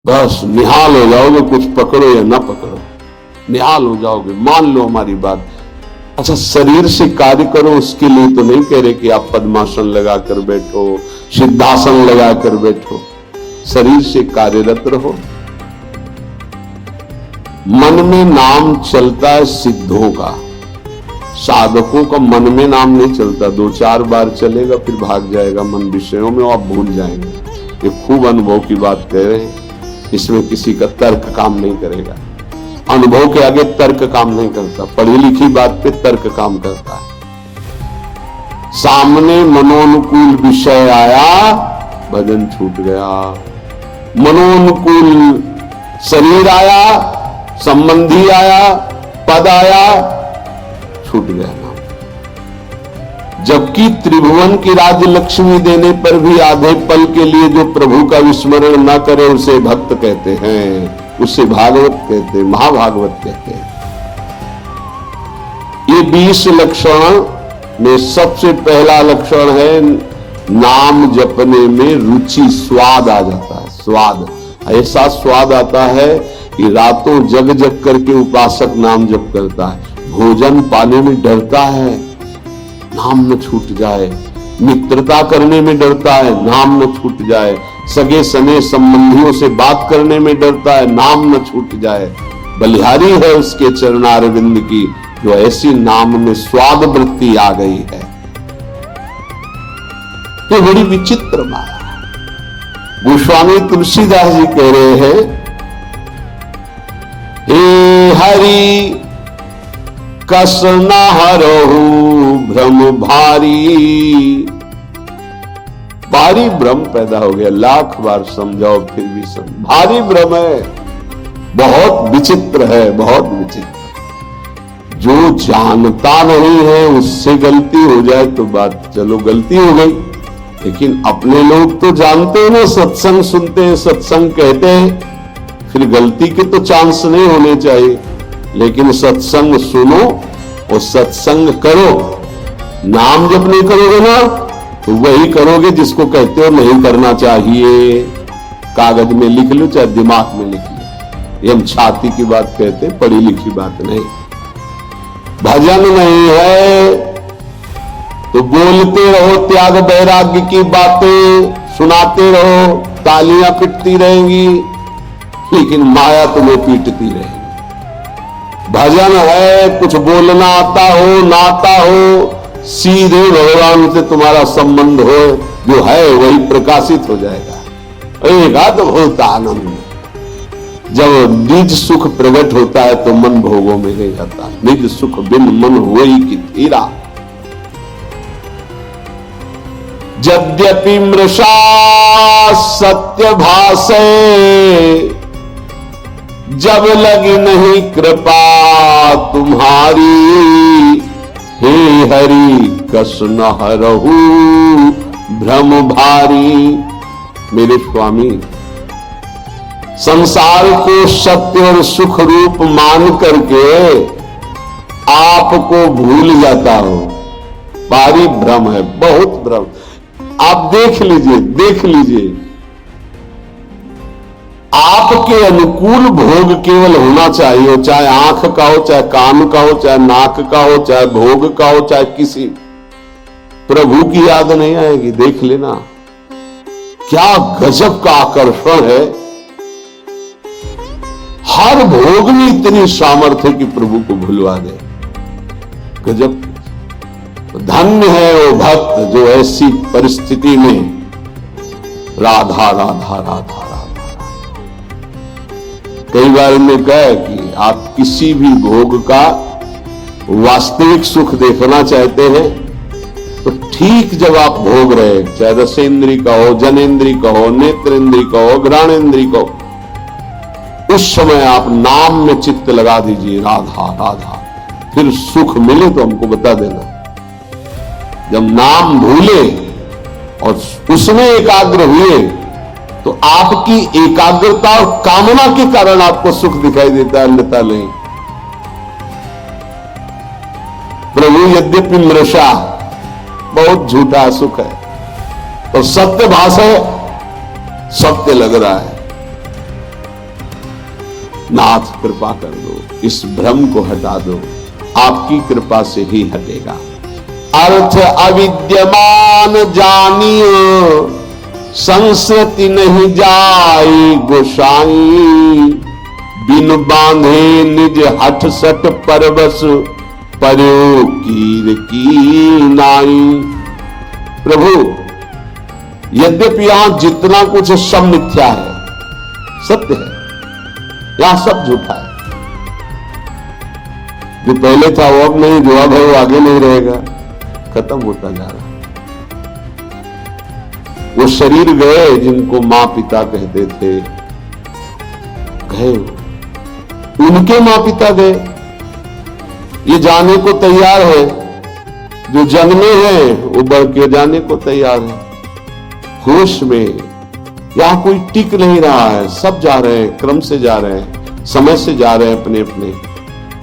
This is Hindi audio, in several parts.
बस निहाल हो जाओगे, कुछ पकड़ो या ना पकड़ो, निहाल हो जाओगे। मान लो हमारी बात। अच्छा, शरीर से कार्य करो, उसके लिए तो नहीं कह रहे कि आप पद्मासन लगाकर बैठो, सिद्धासन लगाकर बैठो। शरीर से कार्यरत रहो। मन में नाम चलता है सिद्धों का, साधकों का मन में नाम नहीं चलता। 2-4 बार चलेगा फिर भाग जाएगा मन विषयों में, आप भूल जाएंगे। ये खूब अनुभव की बात कह रहे हैं, इसमें किसी का तर्क काम नहीं करेगा। अनुभव के आगे तर्क काम नहीं करता, पढ़ी लिखी बात पे तर्क काम करता है। सामने मनोनुकूल विषय आया, भजन छूट गया। मनोनुकूल शरीर आया, संबंधी आया, पद आया, छूट गया नाम। जबकि त्रिभुवन की राज्य लक्ष्मी देने पर भी आधे पल के लिए जो प्रभु का विस्मरण न करे उसे भक्त कहते हैं, उसे भागवत कहते हैं, महाभागवत कहते हैं। ये 20 लक्षण में सबसे पहला लक्षण है नाम जपने में रुचि, स्वाद आ जाता है। स्वाद, ऐसा स्वाद आता है कि रातों जग जग करके उपासक नाम जप करता है। भोजन पाने में डरता है, नाम न छूट जाए। मित्रता करने में डरता है, नाम न छूट जाए। सगे सने संबंधियों से बात करने में डरता है, नाम न छूट जाए। बलिहारी है उसके चरणारविंद की, जो ऐसी नाम में स्वाद वृत्ति आ गई है। ये बड़ी विचित्र माया है। गोस्वामी तुलसीदास जी कह रहे हैं, हे हरि कस न हरहु भ्रम भारी। भारी भ्रम पैदा हो गया, लाख बार समझाओ फिर भी भारी भ्रम है, बहुत विचित्र है, बहुत विचित्र। जो जानता नहीं है उससे गलती हो जाए तो बात चलो गलती हो गई, लेकिन अपने लोग तो जानते हैं ना, सत्संग सुनते हैं, सत्संग कहते हैं, फिर गलती के तो चांस नहीं होने चाहिए। लेकिन सत्संग सुनो और सत्संग करो। नाम जब नहीं करोगे ना तो वही करोगे जिसको कहते हो नहीं करना चाहिए। कागज में लिख लो चाहे दिमाग में लिख लो, ये हम छाती की बात कहते हैं, पढ़ी लिखी बात नहीं। भजन नहीं है तो बोलते रहो त्याग वैराग्य की बातें, सुनाते रहो, तालियां पिटती रहेंगी, लेकिन माया तुम्हें पीटती रहेगी। भजन है कुछ बोलना आता हो ना आता हो, सीधे भगवान से तुम्हारा संबंध हो, जो है वही प्रकाशित हो जाएगा। एक अद्भुत आनंद, जब निज सुख प्रकट होता है तो मन भोगों में नहीं जाता। निज सुख बिन मन हुई की धीरा। यद्यपि मृषा सत्य भाषे, जब लगी नहीं कृपा तुम्हारी। हे हरि कस न हरहु भ्रम भारी। मेरे स्वामी, संसार को सत्य और सुख रूप मान करके आपको भूल जाता हो, भारी भ्रम है, बहुत भ्रम। आप देख लीजिए, देख लीजिए, आपके अनुकूल भोग केवल होना चाहिए, चाहे आंख का हो, चाहे कान का हो, चाहे नाक का हो, चाहे भोग का हो, चाहे किसी। प्रभु की याद नहीं आएगी। देख लेना क्या गजब का आकर्षण है। हर भोग में इतनी सामर्थ्य कि प्रभु को भुलवा दे। गजब। धन्य है वो भक्त जो ऐसी परिस्थिति में राधा राधा राधा राधा। कई बार हमने कहा कि आप किसी भी भोग का वास्तविक सुख देखना चाहते हैं तो ठीक जब आप भोग रहे, चाहे रसेंद्री का हो, जनेन्द्री का हो, नेत्रेंद्री का हो, घ्राणेन्द्री का हो, उस समय आप नाम में चित्त लगा दीजिए, राधा राधा। फिर सुख मिले तो हमको बता देना। जब नाम भूले और उसमें एकाग्र हुए तो आपकी एकाग्रता और कामना के कारण आपको सुख दिखाई देता है, अन्यथा नहीं। प्रभु यद्यपि मृषा, बहुत झूठा सुख है, और सत्य भाषा, सत्य लग रहा है। नाथ कृपा कर दो, इस भ्रम को हटा दो, आपकी कृपा से ही हटेगा। अर्थ अविद्यमान जानियो, संस्कृति नहीं जाई गोसाई, बिन बांधे निज हठ सठ परवश, पर्यो कीर की नाई। प्रभु, यद्यपि यहां जितना कुछ सब मिथ्या है, सत्य है, यहां सब झूठा है। जो पहले था वो अब नहीं, जो अब है वो आगे नहीं रहेगा, खत्म होता जा रहा है। वो शरीर गए जिनको मां पिता कहते थे, गए, उनके मां पिता गए। ये जाने को तैयार है, जो जन्मे हैं वो बढ़ के जाने को तैयार है। होश में यहां कोई टिक नहीं रहा है, सब जा रहे हैं, क्रम से जा रहे हैं, समय से जा रहे हैं अपने अपने।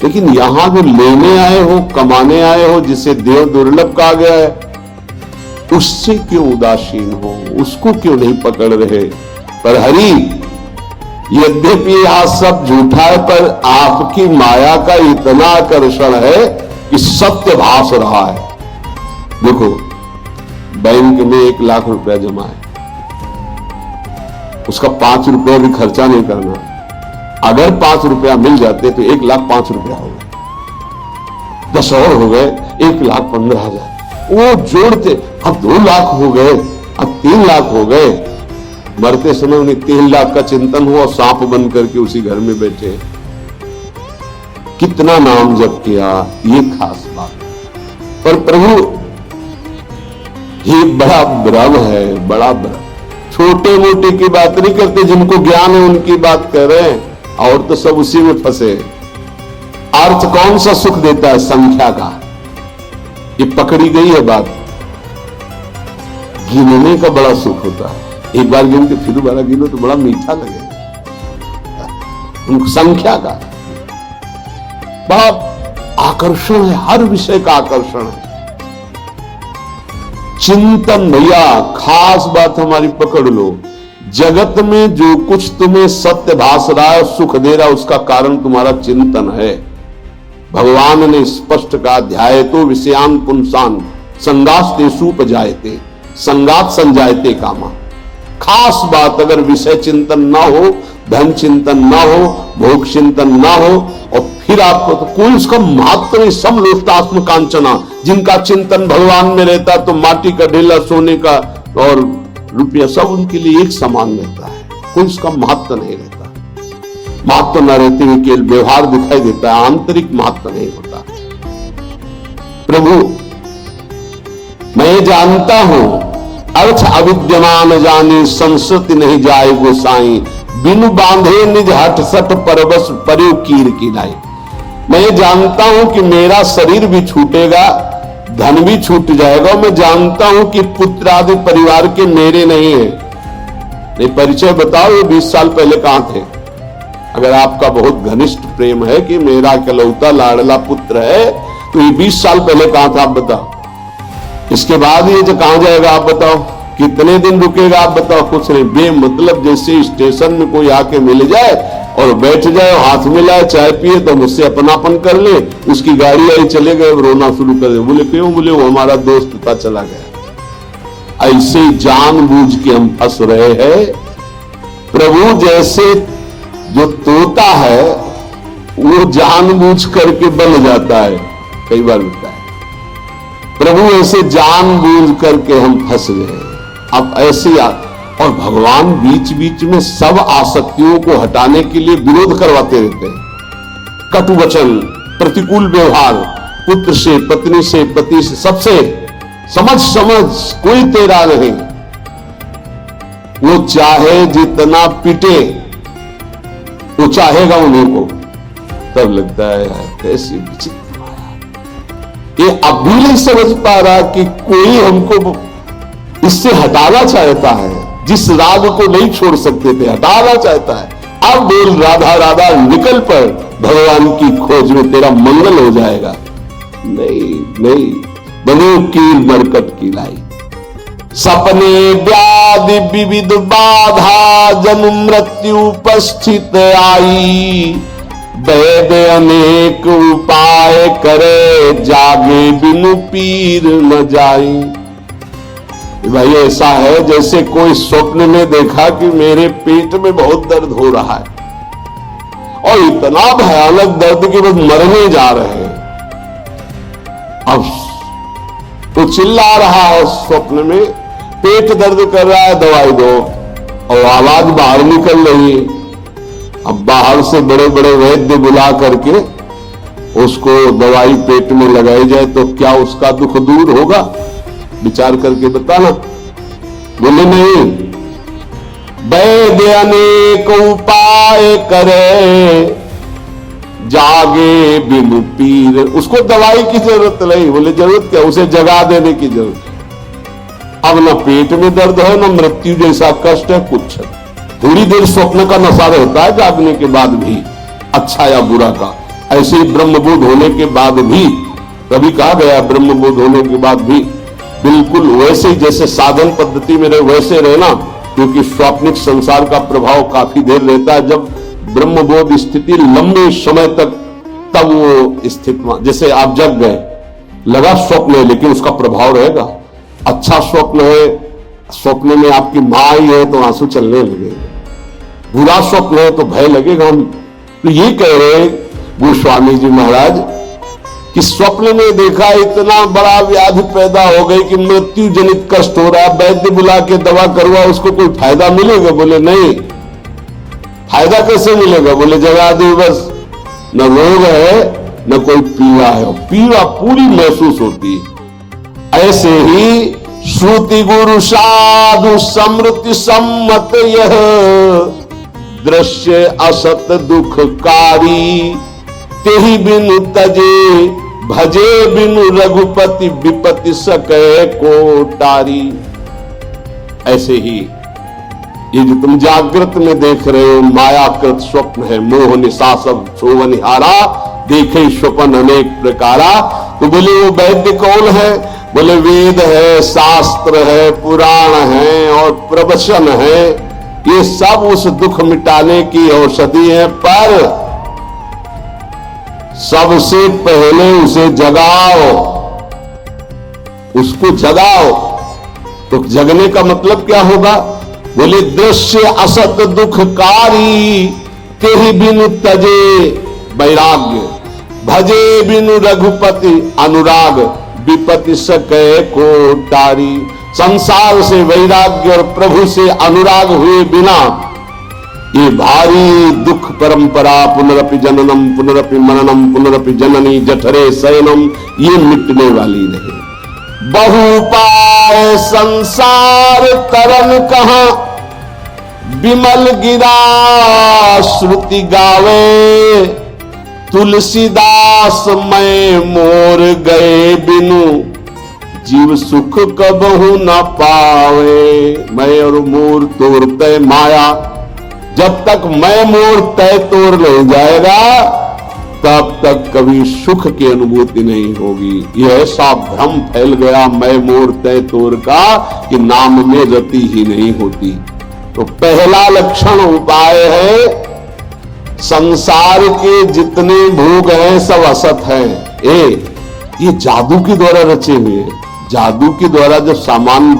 लेकिन यहां जो लेने आए हो, कमाने आए हो, जिसे देव दुर्लभ कहा गया है, उससे क्यों उदासीन हो, उसको क्यों नहीं पकड़ रहे? पर हरि, यद्यपि यह सब झूठा है, पर आपकी माया का इतना आकर्षण है कि सत्य भास रहा है। देखो, बैंक में 1 लाख रुपया जमा है, उसका 5 रुपया भी खर्चा नहीं करना। अगर 5 रुपया मिल जाते तो 1,05,000 रुपया हो गए, 10 और हो गए, 1,15,000। वो जोड़ते अब 2 लाख हो गए, अब 3 लाख हो गए। मरते समय उन्हें 3 लाख का चिंतन हुआ, सांप बन करके उसी घर में बैठे। कितना नाम जप किया, ये खास बात। पर प्रभु, ये बड़ा भ्रम है, बड़ा भ्रम। छोटे मोटे की बात नहीं करते, जिनको ज्ञान है उनकी बात कर रहे हैं, और तो सब उसी में फंसे। अर्थ कौन सा सुख देता है? संख्या का। ये पकड़ी गई है बात। गिनने का बड़ा सुख होता है, एक बार गिन के फिर दोबारा गिनो तो बड़ा मीठा लगेगा। उनको संख्या का बड़ा आकर्षण है, हर विषय का आकर्षण है। चिंतन, भैया खास बात हमारी पकड़ लो। जगत में जो कुछ तुम्हें सत्य भास रहा है, सुख दे रहा है, उसका कारण तुम्हारा चिंतन है। भगवान ने स्पष्ट कहा, ध्यायतो विषयान पुंसान संगास्तेषु उपजायते, संगात संजायते कामा। खास बात, अगर विषय चिंतन ना हो, धन चिंतन ना हो, भोग चिंतन ना हो, और फिर आपको तो कोई उसका महत्व नहीं। समलोष्टात्म कांचना, जिनका चिंतन भगवान में रहता तो माटी का ढेला, सोने का और रुपया सब उनके लिए एक समान रहता है, कोई उसका महत्व नहीं रहता। महत्व न रहते हुए केवल व्यवहार दिखाई देता है, आंतरिक महत्व नहीं होता। प्रभु, मैं जानता हूं, अर्थ अविद्यमान जाने, संस्कृति नहीं जाए गोसाई, बिनु बांधे निज हठ सठ परवश, पर्यो कीर की लाई। मैं जानता हूं कि मेरा शरीर भी छूटेगा, धन भी छूट जाएगा। मैं जानता हूं कि पुत्र आदि परिवार के मेरे नहीं है। नहीं, परिचय बताओ, ये 20 साल पहले कहां थे? अगर आपका बहुत घनिष्ठ प्रेम है कि मेरा इकलौता लाडला पुत्र है, तो ये 20 साल पहले कहां था, आप बताओ। इसके बाद ये जो कहां जाएगा, आप बताओ। कितने दिन रुकेगा, आप बताओ। कुछ नहीं, बेमतलब जैसे स्टेशन में कोई आके मिल जाए और बैठ जाए, हाथ मिलाए, चाय पिए, तो मुझसे अपनापन कर ले, उसकी गाड़ी आई, चले गए, रोना शुरू कर दे। बोले क्यों? बोले वो हमारा दोस्त था, चला गया। ऐसे जानबूझ के हम फंस रहे हैं। प्रभु, जैसे जो तोता है वो जानबूझ करके बन जाता है, कई बार होता है। प्रभु, ऐसे जानबूझ करके हम फंस गए। अब ऐसे और भगवान बीच बीच में सब आसक्तियों को हटाने के लिए विरोध करवाते रहते हैं। कटु वचन, प्रतिकूल व्यवहार, पुत्र से, पत्नी से, पति से, सबसे समझ कोई तेरा नहीं। वो चाहे जितना पिटे, वो चाहेगा उन्हीं को। तब लगता है यार, कैसी विचित्र माया। ये अब भी नहीं समझ पा रहा कि कोई हमको इससे हटाना चाहता है। जिस राग को नहीं छोड़ सकते थे, हटाना चाहता है। अब बोल राधा राधा, निकल पर भगवान की खोज में, तेरा मंगल हो जाएगा। नहीं नहीं, बनो कील मरकट की लाई। सपने व्याधि विविध बाधा जन्म मृत्यु उपस्थित आई, वैद्य अनेक उपाय करे जागे बिनु पीर न जाई। भाई ऐसा है जैसे कोई स्वप्न में देखा कि मेरे पेट में बहुत दर्द हो रहा है और इतना भयानक दर्द कि बस मरने जा रहे हैं। अब तो चिल्ला रहा है स्वप्न में, पेट दर्द कर रहा है दवाई दो, और आवाज बाहर निकल रही है। अब बाहर से बड़े बड़े वैद्य बुला करके उसको दवाई पेट में लगाई जाए तो क्या उसका दुख दूर होगा? विचार करके बताना। बोले नहीं, वैद्य अनेक उपाय करे जागे बिनु पीर। उसको दवाई की जरूरत नहीं। बोले जरूरत क्या, उसे जगा देने की जरूरत। अब न पेट में दर्द है न मृत्यु जैसा कष्ट है, कुछ थोड़ी देर स्वप्न का नशा रहता है जागने के बाद भी, अच्छा या बुरा का। ऐसे ही ब्रह्मबोध होने के बाद भी, कभी कहा गया ब्रह्मबोध होने के बाद भी बिल्कुल वैसे ही जैसे साधन पद्धति में रहे वैसे रहना, क्योंकि स्वाप्निक संसार का प्रभाव काफी देर रहता है। जब ब्रह्मबोध स्थिति लंबे समय तक, तब वो स्थिति, जैसे आप जग गए, लगा स्वप्न है लेकिन उसका प्रभाव रहेगा। अच्छा स्वप्न है, स्वप्न में आपकी मां आई है तो आंसू चलने लगेगा। बुरा स्वप्न है तो भय लगेगा। हम तो ये कह रहे हैं गोस्वामी जी महाराज कि स्वप्न में देखा इतना बड़ा व्याधि पैदा हो गई कि मृत्यु जनित कष्ट हो रहा है, वैद्य बुला के दवा करवा, उसको कोई फायदा मिलेगा? बोले नहीं। फायदा कैसे मिलेगा? बोले जगा दो बस, न रोग है न कोई पीड़ा है, पीड़ा पूरी महसूस होती है। ऐसे ही श्रुति गुरु साधु समृति सम्मत यह दृश्य असत दुखकारी, तेहि बिनु तजे भजे बिनु रघुपति विपति सके को टारी। ऐसे ही ये जो तुम जागृत में देख रहे हो मायाकृत स्वप्न है, मोह निशा सब शोभनिहारा, देखे स्वप्न अनेक प्रकारा। तो बोले वो वैद्य कौन है? बोले वेद है, शास्त्र है, पुराण है और प्रवचन है। ये सब उस दुख मिटाने की औषधि है, पर सबसे पहले उसे जगाओ, उसको जगाओ। तो जगने का मतलब क्या होगा? बोले दृश्य असत दुखकारी, तेहि बिनु तजे वैराग्य, भजे बिनु रघुपति अनुराग, विपति सके को टारी। संसार से वैराग्य और प्रभु से अनुराग हुए बिना ये भारी दुख परंपरा, पुनरपि जननम पुनरपि मननम पुनरपि जननी जठरे शयनम, ये मिटने वाली नहीं। बहुपाय संसार तरन कहां, विमल गिरा श्रुति गावे, तुलसीदास मैं मोर गए बिनु, जीव सुख कबहु न पावे। मैं और मोर तोड़ तय माया, जब तक मैं मोर तय तोड़ नहीं जाएगा तब तक कभी सुख की अनुभूति नहीं होगी। यह ऐसा भ्रम फैल गया मैं मोर तय तोड़ का कि नाम में रति ही नहीं होती। तो पहला लक्षण उपाय है, संसार के जितने भोग हैं सब असत हैं। ये जादू के द्वारा रचे हुए हैं। जादू के द्वारा जब सामान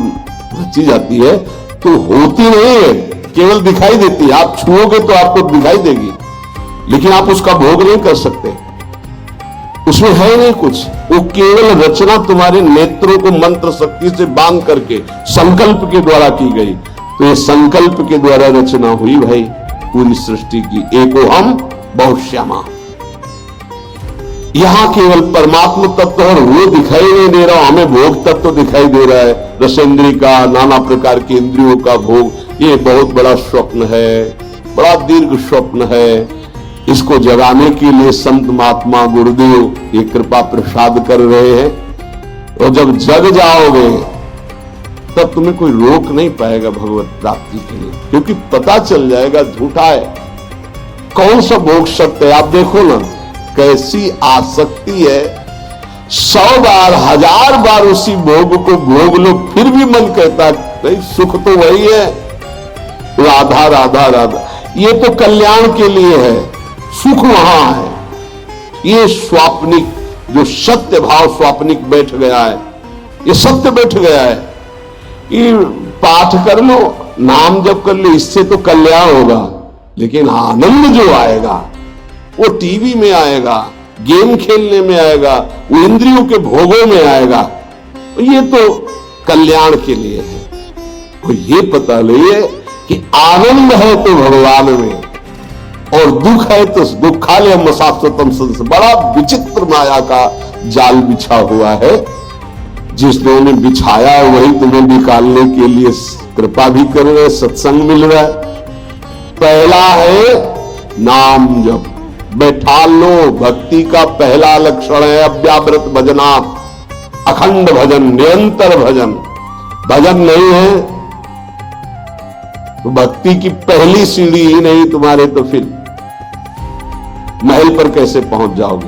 रची जाती है तो होती नहीं है, केवल दिखाई देती है। आप छुओगे तो आपको दिखाई देगी, लेकिन आप उसका भोग नहीं कर सकते। उसमें है नहीं कुछ, वो केवल रचना तुम्हारे नेत्रों को मंत्र शक्ति से बांध करके संकल्प के द्वारा की गई। तो ये संकल्प के द्वारा रचना हुई भाई पूरी सृष्टि की। एको हम बहुश्यामा, यहां केवल परमात्म तत्व और वो दिखाई नहीं दे रहा, हमें भोग तत्व दिखाई दे रहा है। रसेंद्रिय का, नाना प्रकार की इंद्रियों का भोग, ये बहुत बड़ा स्वप्न है, बड़ा दीर्घ स्वप्न है। इसको जगाने के लिए संत महात्मा गुरुदेव ये कृपा प्रसाद कर रहे हैं। और जब जग जाओगे तब तुम्हें कोई रोक नहीं पाएगा भगवत प्राप्ति के लिए, क्योंकि पता चल जाएगा झूठा है, कौन सा भोग सत्य है। आप देखो ना कैसी आसक्ति है 100 बार 1000 बार उसी भोग को भोग लो, फिर भी मन कहता नहीं, सुख तो वही है, राधा राधा राधा। ये तो कल्याण के लिए है, सुख वहां है। ये स्वाप्निक, जो सत्य भाव स्वाप्निक बैठ गया है, ये सत्य बैठ गया है। ये पाठ कर लो, नाम जप कर लो, इससे तो कल्याण होगा, लेकिन आनंद जो आएगा वो टीवी में आएगा, गेम खेलने में आएगा, वो इंद्रियों के भोगों में आएगा। ये तो कल्याण के लिए है। तो ये पता लिए कि आनंद है तो भगवान में, और दुख है तो दुखालय मसास्तम संस। बड़ा विचित्र माया का जाल बिछा हुआ है, जिसने उन्हें बिछाया वही तुम्हें निकालने के लिए कृपा भी कर रहे, सत्संग मिल रहा है। पहला है नाम जप, बैठा लो। भक्ति का पहला लक्षण है अव्यावृत भजना, अखंड भजन, निरंतर भजन। भजन नहीं है तो भक्ति की पहली सीढ़ी ही नहीं तुम्हारे, तो फिर महल पर कैसे पहुंच जाओगे।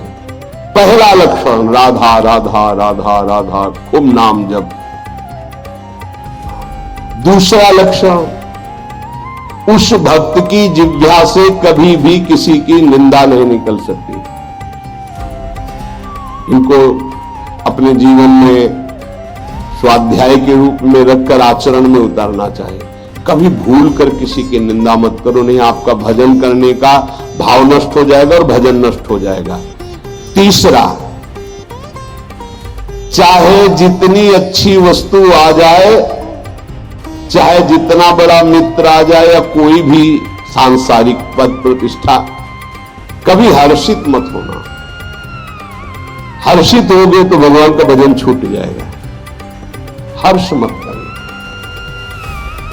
पहला लक्षण राधा राधा राधा राधा, खूब नाम जप। दूसरा लक्षण, उस भक्त की जिह्वा से कभी भी किसी की निंदा नहीं निकल सकती। इनको अपने जीवन में स्वाध्याय के रूप में रखकर आचरण में उतारना चाहिए। कभी भूल कर किसी की निंदा मत करो, नहीं आपका भजन करने का भाव नष्ट हो जाएगा और भजन नष्ट हो जाएगा। तीसरा, चाहे जितनी अच्छी वस्तु आ जाए, चाहे जितना बड़ा मित्र आ जाए या कोई भी सांसारिक पद प्रतिष्ठा, कभी हर्षित मत होना। हर्षित होगे तो भगवान का भजन छूट जाएगा। हर्ष मत करना।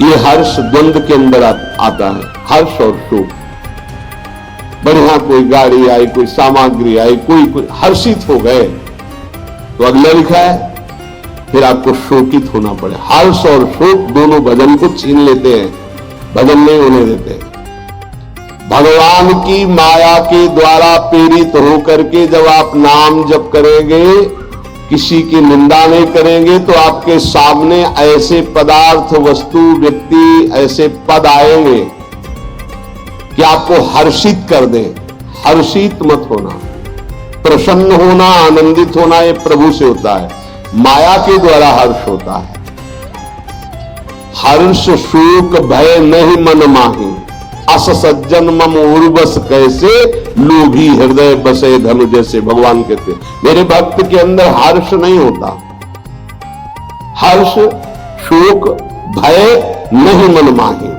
ये हर्ष द्वंद्व के अंदर आता है, हर्ष और शोक। बढ़िया कोई गाड़ी आई, कोई सामग्री आई, कोई हर्षित हो गए तो अगला लिखा है फिर आपको शोकित होना पड़े। हर्ष और शोक दोनों भजन को छीन लेते हैं, भजन नहीं होने देते। भगवान की माया के द्वारा प्रेरित होकर के जब आप नाम जप करेंगे, किसी की निंदा नहीं करेंगे, तो आपके सामने ऐसे पदार्थ, वस्तु, व्यक्ति, ऐसे पद आएंगे कि आपको हर्षित कर दे। हर्षित मत होना, प्रसन्न होना, आनंदित होना ये प्रभु से होता है, माया के द्वारा हर्ष होता है। हर्ष शोक भय नहीं मन माही, अस सज्जन मम उर्वस कैसे, लोभी हृदय बसे धनु जैसे। भगवान कहते मेरे भक्त के अंदर हर्ष नहीं होता। हर्ष शोक भय नहीं मन माही।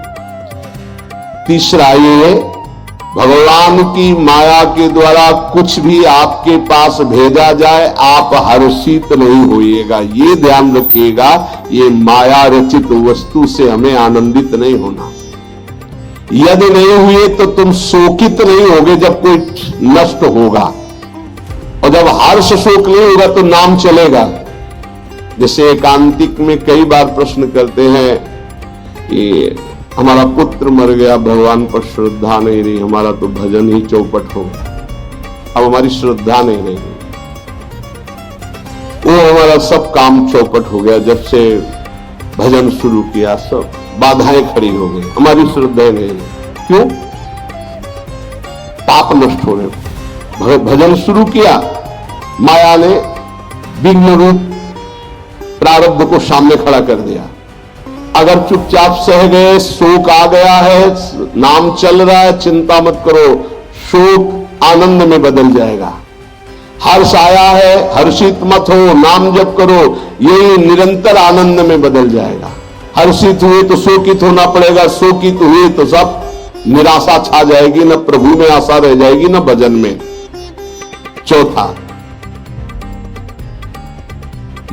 तीसरा ये, भगवान की माया के द्वारा कुछ भी आपके पास भेजा जाए, आप हर्षित नहीं होइएगा। ये ध्यान रखिएगा, ये माया रचित वस्तु से हमें आनंदित नहीं होना। यदि नहीं हुए तो तुम शोकित नहीं होगे जब कोई नष्ट होगा, और जब हर्ष शोक नहीं होगा तो नाम चलेगा। जैसे एकांतिक में कई बार प्रश्न करते हैं कि हमारा पुत्र मर गया, भगवान पर श्रद्धा नहीं रही, हमारा तो भजन ही चौपट हो गया, अब हमारी श्रद्धा नहीं रही, वो हमारा सब काम चौपट हो गया। जब से भजन शुरू किया सब बाधाएं खड़ी हो गई, हमारी श्रद्धा नहीं रही। क्यों? पाप नष्ट हो रहे। भजन शुरू किया, माया ने विघ्न रूप प्रारब्ध को सामने खड़ा कर दिया। अगर चुपचाप सह गए, शोक आ गया है, नाम चल रहा है, चिंता मत करो, शोक आनंद में बदल जाएगा। हर्ष आया है, हर्षित मत हो, नाम जप करो, यही निरंतर आनंद में बदल जाएगा। हर्षित हुए तो शोकित होना पड़ेगा, शोकित हुए तो सब निराशा छा जाएगी, न प्रभु में आशा रह जाएगी न भजन में। चौथा,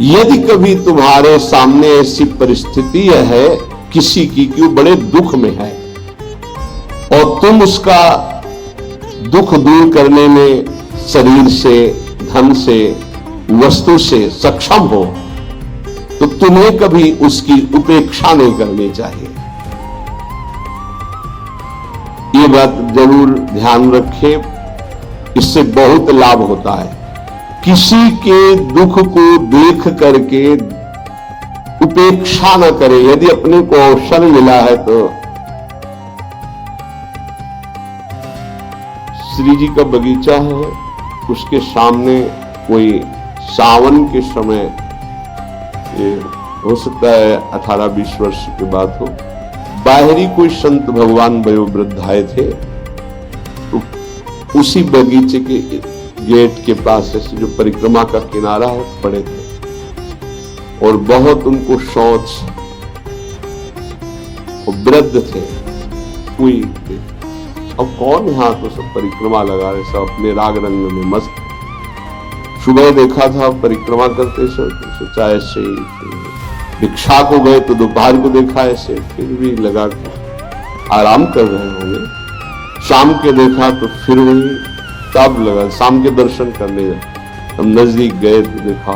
यदि कभी तुम्हारे सामने ऐसी परिस्थिति है किसी की कि वो बड़े दुख में है और तुम उसका दुख दूर करने में शरीर से, धन से, वस्तु से सक्षम हो, तो तुम्हें कभी उसकी उपेक्षा नहीं करनी चाहिए। ये बात जरूर ध्यान रखें, इससे बहुत लाभ होता है। किसी के दुख को देख करके उपेक्षा न करे। यदि अपने को अवसर मिला है तो श्री जी का बगीचा है, उसके सामने कोई सावन के समय, ये हो सकता है 18-20 वर्ष की बात हो, बाहरी कोई संत भगवान वयोवृद्ध आए थे, तो उसी बगीचे के गेट के पास ऐसे जो परिक्रमा का किनारा है पड़े थे और बहुत उनको शौच, वृद्ध थे, कोई अब कौन यहाँ तो सब परिक्रमा लगा रहे, सब अपने राग रंग में मस्त। सुबह देखा था परिक्रमा करते सोचा ऐसे भिक्षा को गए तो दोपहर को देखा ऐसे, फिर भी लगा के आराम कर रहे होंगे। शाम के देखा तो फिर वही, तब लगा शाम के दर्शन करने गए, हम नजदीक गए तो देखा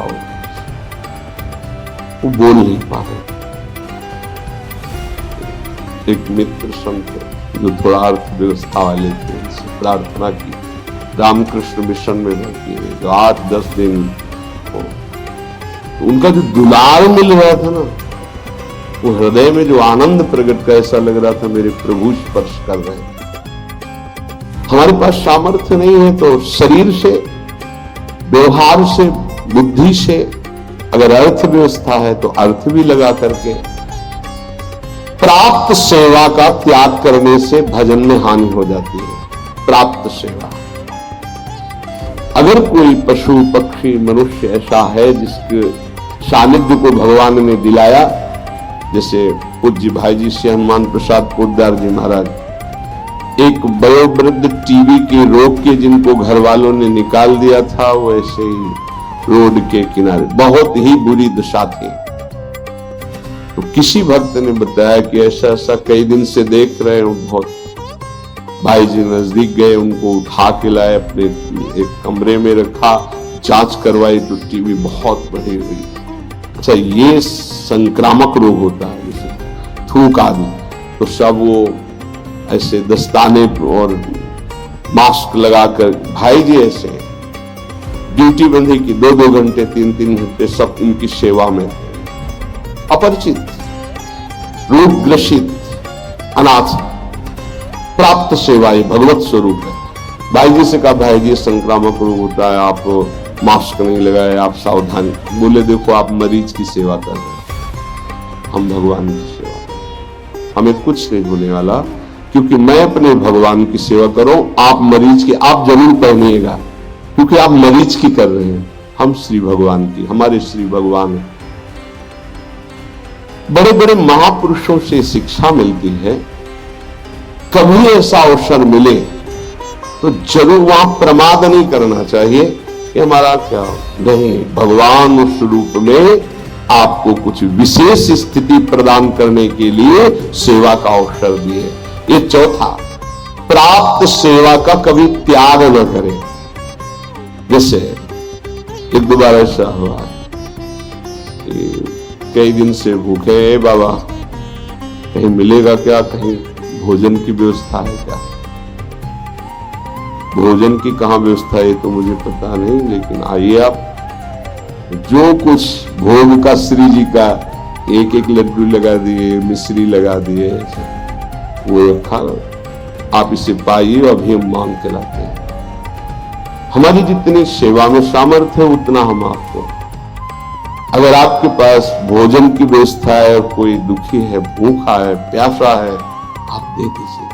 वो बोल नहीं पा रहे। एक मित्र संत जो थोड़ा अर्थव्यवस्था वाले थे, उनसे प्रार्थना की, रामकृष्ण मिशन में भर्ती है, जो 8-10 दिन हो, तो उनका जो दुलार मिल रहा था ना, वो हृदय में जो आनंद प्रकट का, ऐसा लग रहा था मेरे प्रभु स्पर्श कर रहे हैं। हमारे पास सामर्थ्य नहीं है तो शरीर से, व्यवहार से, बुद्धि से, अगर अर्थव्यवस्था है तो अर्थ भी लगा करके, प्राप्त सेवा का त्याग करने से भजन में हानि हो जाती है। प्राप्त सेवा, अगर कोई पशु पक्षी मनुष्य ऐसा है जिसके सानिध्य को भगवान ने दिलाया, जैसे पूज्य भाई जी से हनुमान प्रसाद पोद्दार जी महाराज, एक वयोवृद्ध टीबी के रोग के जिनको घर वालों ने निकाल दिया था, वो ऐसे ही रोड के किनारे, बहुत ही बुरी दशा थी। तो किसी भक्त ने बताया कि ऐसा ऐसा कई दिन से देख रहे हो, बहुत भाई जी नजदीक गए, उनको उठा के लाए, अपने एक कमरे में रखा, जांच करवाई तो टीबी बहुत बढ़ी हुई। अच्छा, ये संक्रामक रोग होता है, जैसे थूक आदि, तो सब वो ऐसे दस्ताने और मास्क लगाकर भाई जी ऐसे ड्यूटी बंधी की 2-2 घंटे 3-3 घंटे सब उनकी सेवा में। अपरिचित, रोग ग्रसित, अनाथ, प्राप्त सेवा ये भगवत स्वरूप है। भाई जी से कहा, भाई जी संक्रामक रोग होता है, आप मास्क नहीं लगाए, आप सावधान। बोले देखो आप मरीज की सेवा कर रहे हैं, हम भगवान की सेवा कर रहे हैं, हमें कुछ नहीं होने वाला, क्योंकि मैं अपने भगवान की सेवा करूं, आप मरीज की आप जरूर पहनिएगा, क्योंकि आप मरीज की कर रहे हैं, हम श्री भगवान की, हमारे श्री भगवान है। बड़े बड़े महापुरुषों से शिक्षा मिलती है, कभी ऐसा अवसर मिले तो जरूर वहां प्रमाद नहीं करना चाहिए कि हमारा क्या नहीं, भगवान उस रूप में आपको कुछ विशेष स्थिति प्रदान करने के लिए सेवा का अवसर दिए। ये चौथा, प्राप्त सेवा का कभी त्याग न करें। जैसे एक 2 बार ऐसा हुआ, कई दिन से भूखे बाबा, कहीं मिलेगा क्या, कहीं भोजन की व्यवस्था है क्या? भोजन की कहां व्यवस्था है तो मुझे पता नहीं, लेकिन आइए आप, जो कुछ भोग का श्री जी का 1-1 लड्डू लगा दिए, मिश्री लगा दिए, वो रखा, आप इसे पाइए, अभी हम मांग के लाते हैं। हमारी जितनी सेवा में सामर्थ्य है उतना हम आपको, अगर आपके पास भोजन की व्यवस्था है और कोई दुखी है, भूखा है, प्यासा है, आप दे दीजिए।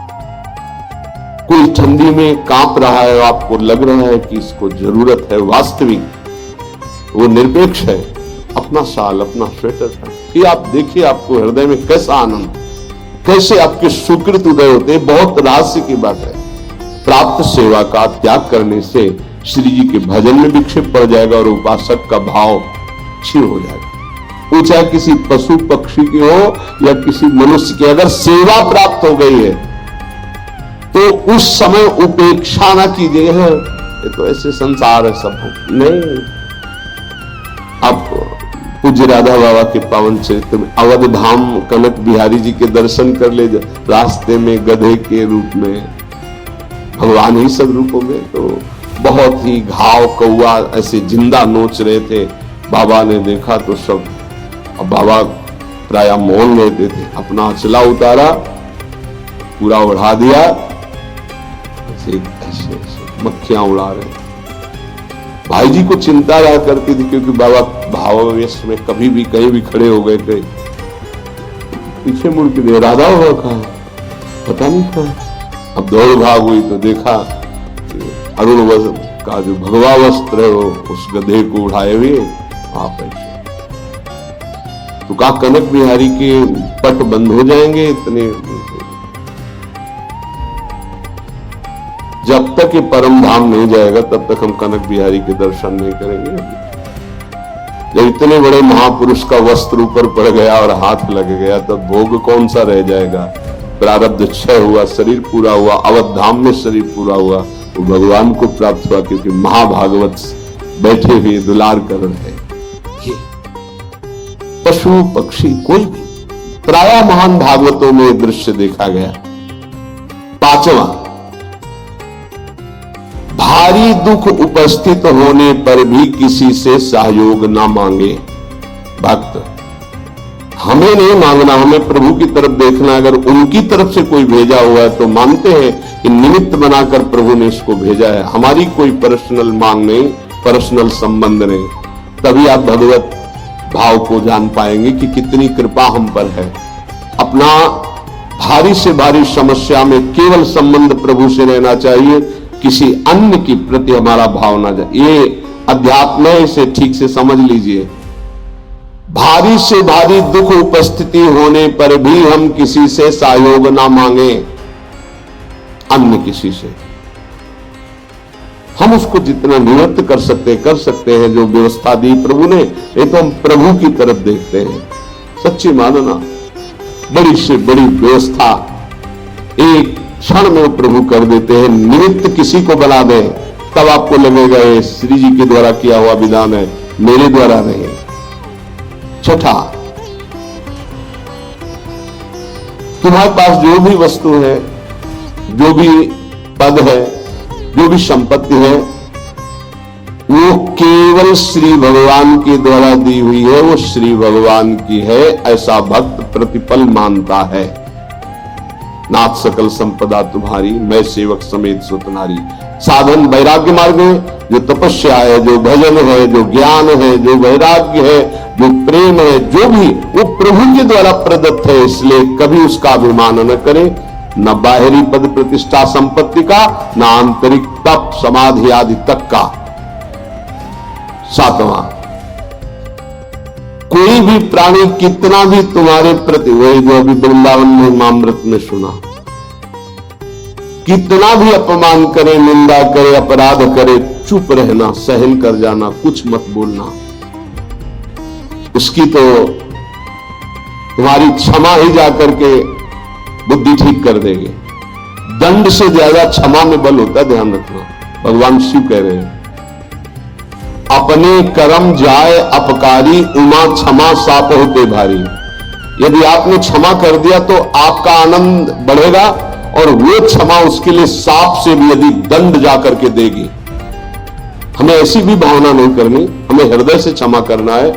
कोई ठंडी में कांप रहा है, आपको लग रहा है कि इसको जरूरत है, वास्तविक वो निरपेक्ष है, अपना शाल, अपना स्वेटर ये आप देखिए, आपको हृदय में कैसा आनंद, कैसे आपके सुकृत उदय होते हैं। बहुत रहस्य की बात है। प्राप्त सेवा का त्याग करने से श्री जी के भजन में विक्षेप पड़ जाएगा और उपासक का भाव क्षीण हो जाएगा। वो चाहे किसी पशु पक्षी की हो या किसी मनुष्य की, अगर सेवा प्राप्त हो गई है तो उस समय उपेक्षा ना कीजिए, ये तो ऐसे संसार है सब नहीं। आप पूज्य राधा बाबा के पावन चरित्र में अवध धाम कनक बिहारी जी के दर्शन कर ले, रास्ते में गधे के रूप में, भगवान ही सब रूपों में, तो बहुत ही घाव कौआ ऐसे जिंदा नोच रहे थे। बाबा ने देखा तो सब, अब बाबा प्राय मौन रहते थे, अपना अचला उतारा, पूरा उड़ा दिया, ऐसे ऐसे मक्खियां उड़ा रहे। भाई जी को चिंता रहा करती थी, क्योंकि बाबा भावावेश में कभी भी कहीं भी खड़े हो गए थे, पीछे मुड़ के दे, राधा हुआ कहा, पता नहीं कहा। अब दौड़ भाग हुई तो देखा अरुण वस्त्र का जो भगवा वस्त्र है वो उस गधे को उठाए हुए आप ऐसे। तो कहा कनक बिहारी के पट बंद हो जाएंगे इतने, जब तक ये परम धाम नहीं जाएगा तब तक हम कनक बिहारी के दर्शन नहीं करेंगे। जब इतने बड़े महापुरुष का वस्त्र ऊपर पड़ गया और हाथ लग गया, तब भोग कौन सा रह जाएगा। प्रारब्ध क्षय हुआ, शरीर पूरा हुआ, अवध धाम में शरीर पूरा हुआ, वो भगवान को प्राप्त हुआ, क्योंकि महाभागवत बैठे हुए दुलार कर रहे। पशु पक्षी कोई भी, प्राय महान भागवतों में दृश्य देखा गया। पांचवा, भारी दुख उपस्थित होने पर भी किसी से सहयोग ना मांगे। भक्त, हमें नहीं मांगना, हमें प्रभु की तरफ देखना। अगर उनकी तरफ से कोई भेजा हुआ है तो मानते हैं कि निमित्त बनाकर प्रभु ने इसको भेजा है, हमारी कोई पर्सनल मांग नहीं, पर्सनल संबंध नहीं। तभी आप भगवत भाव को जान पाएंगे कि कितनी कृपा हम पर है। अपना भारी से भारी समस्या में केवल संबंध प्रभु से रहना चाहिए, किसी अन्य की प्रति हमारा भाव ना जाए। ये अध्यात्म है, इसे ठीक से समझ लीजिए। भारी से भारी दुख उपस्थिति होने पर भी हम किसी से सहयोग ना मांगे, अन्य किसी से। हम उसको जितना निवृत्त कर सकते हैं, जो व्यवस्था दी प्रभु ने, ये तो हम प्रभु की तरफ देखते हैं। सच्ची मानना, बड़ी से बड़ी व्यवस्था एक क्षण में वो प्रभु कर देते हैं। निमित्त किसी को बना दे, तब आपको लगेगा ये श्री जी के द्वारा किया हुआ विधान है, मेरे द्वारा नहीं। छठा, तुम्हारे पास जो भी वस्तु है, जो भी पद है, जो भी संपत्ति है, वो केवल श्री भगवान के द्वारा दी हुई है, वो श्री भगवान की है, ऐसा भक्त प्रतिपल मानता है। नाथ सकल संपदा तुम्हारी, मैं सेवक समेत सुतनारी। साधन वैराग्य मार्ग है, जो तपस्या है, जो भजन है, जो ज्ञान है, जो वैराग्य है, जो प्रेम है, जो भी वो प्रभु के द्वारा प्रदत्त है, इसलिए कभी उसका अभिमान न करें, न बाहरी पद प्रतिष्ठा संपत्ति का, न आंतरिक तप समाधि आदि तक का। सातवां, कोई भी प्राणी कितना भी तुम्हारे प्रति, वही जो अभी वृंदावन में मामृत में सुना, कितना भी अपमान करे, निंदा करे, अपराध करे, चुप रहना, सहन कर जाना, कुछ मत बोलना। उसकी तो तुम्हारी क्षमा ही जाकर के बुद्धि ठीक कर देगी। दंड से ज्यादा क्षमा में बल होता है, ध्यान रखना। भगवान शिव कह रहे हैं, अपने कर्म जाए अपकारी, उमा क्षमा साप होते भारी। यदि आपने क्षमा कर दिया तो आपका आनंद बढ़ेगा, और वो क्षमा उसके लिए साप से भी यदि दंड जाकर के देगी। हमें ऐसी भी भावना नहीं करनी, हमें हृदय से क्षमा करना है,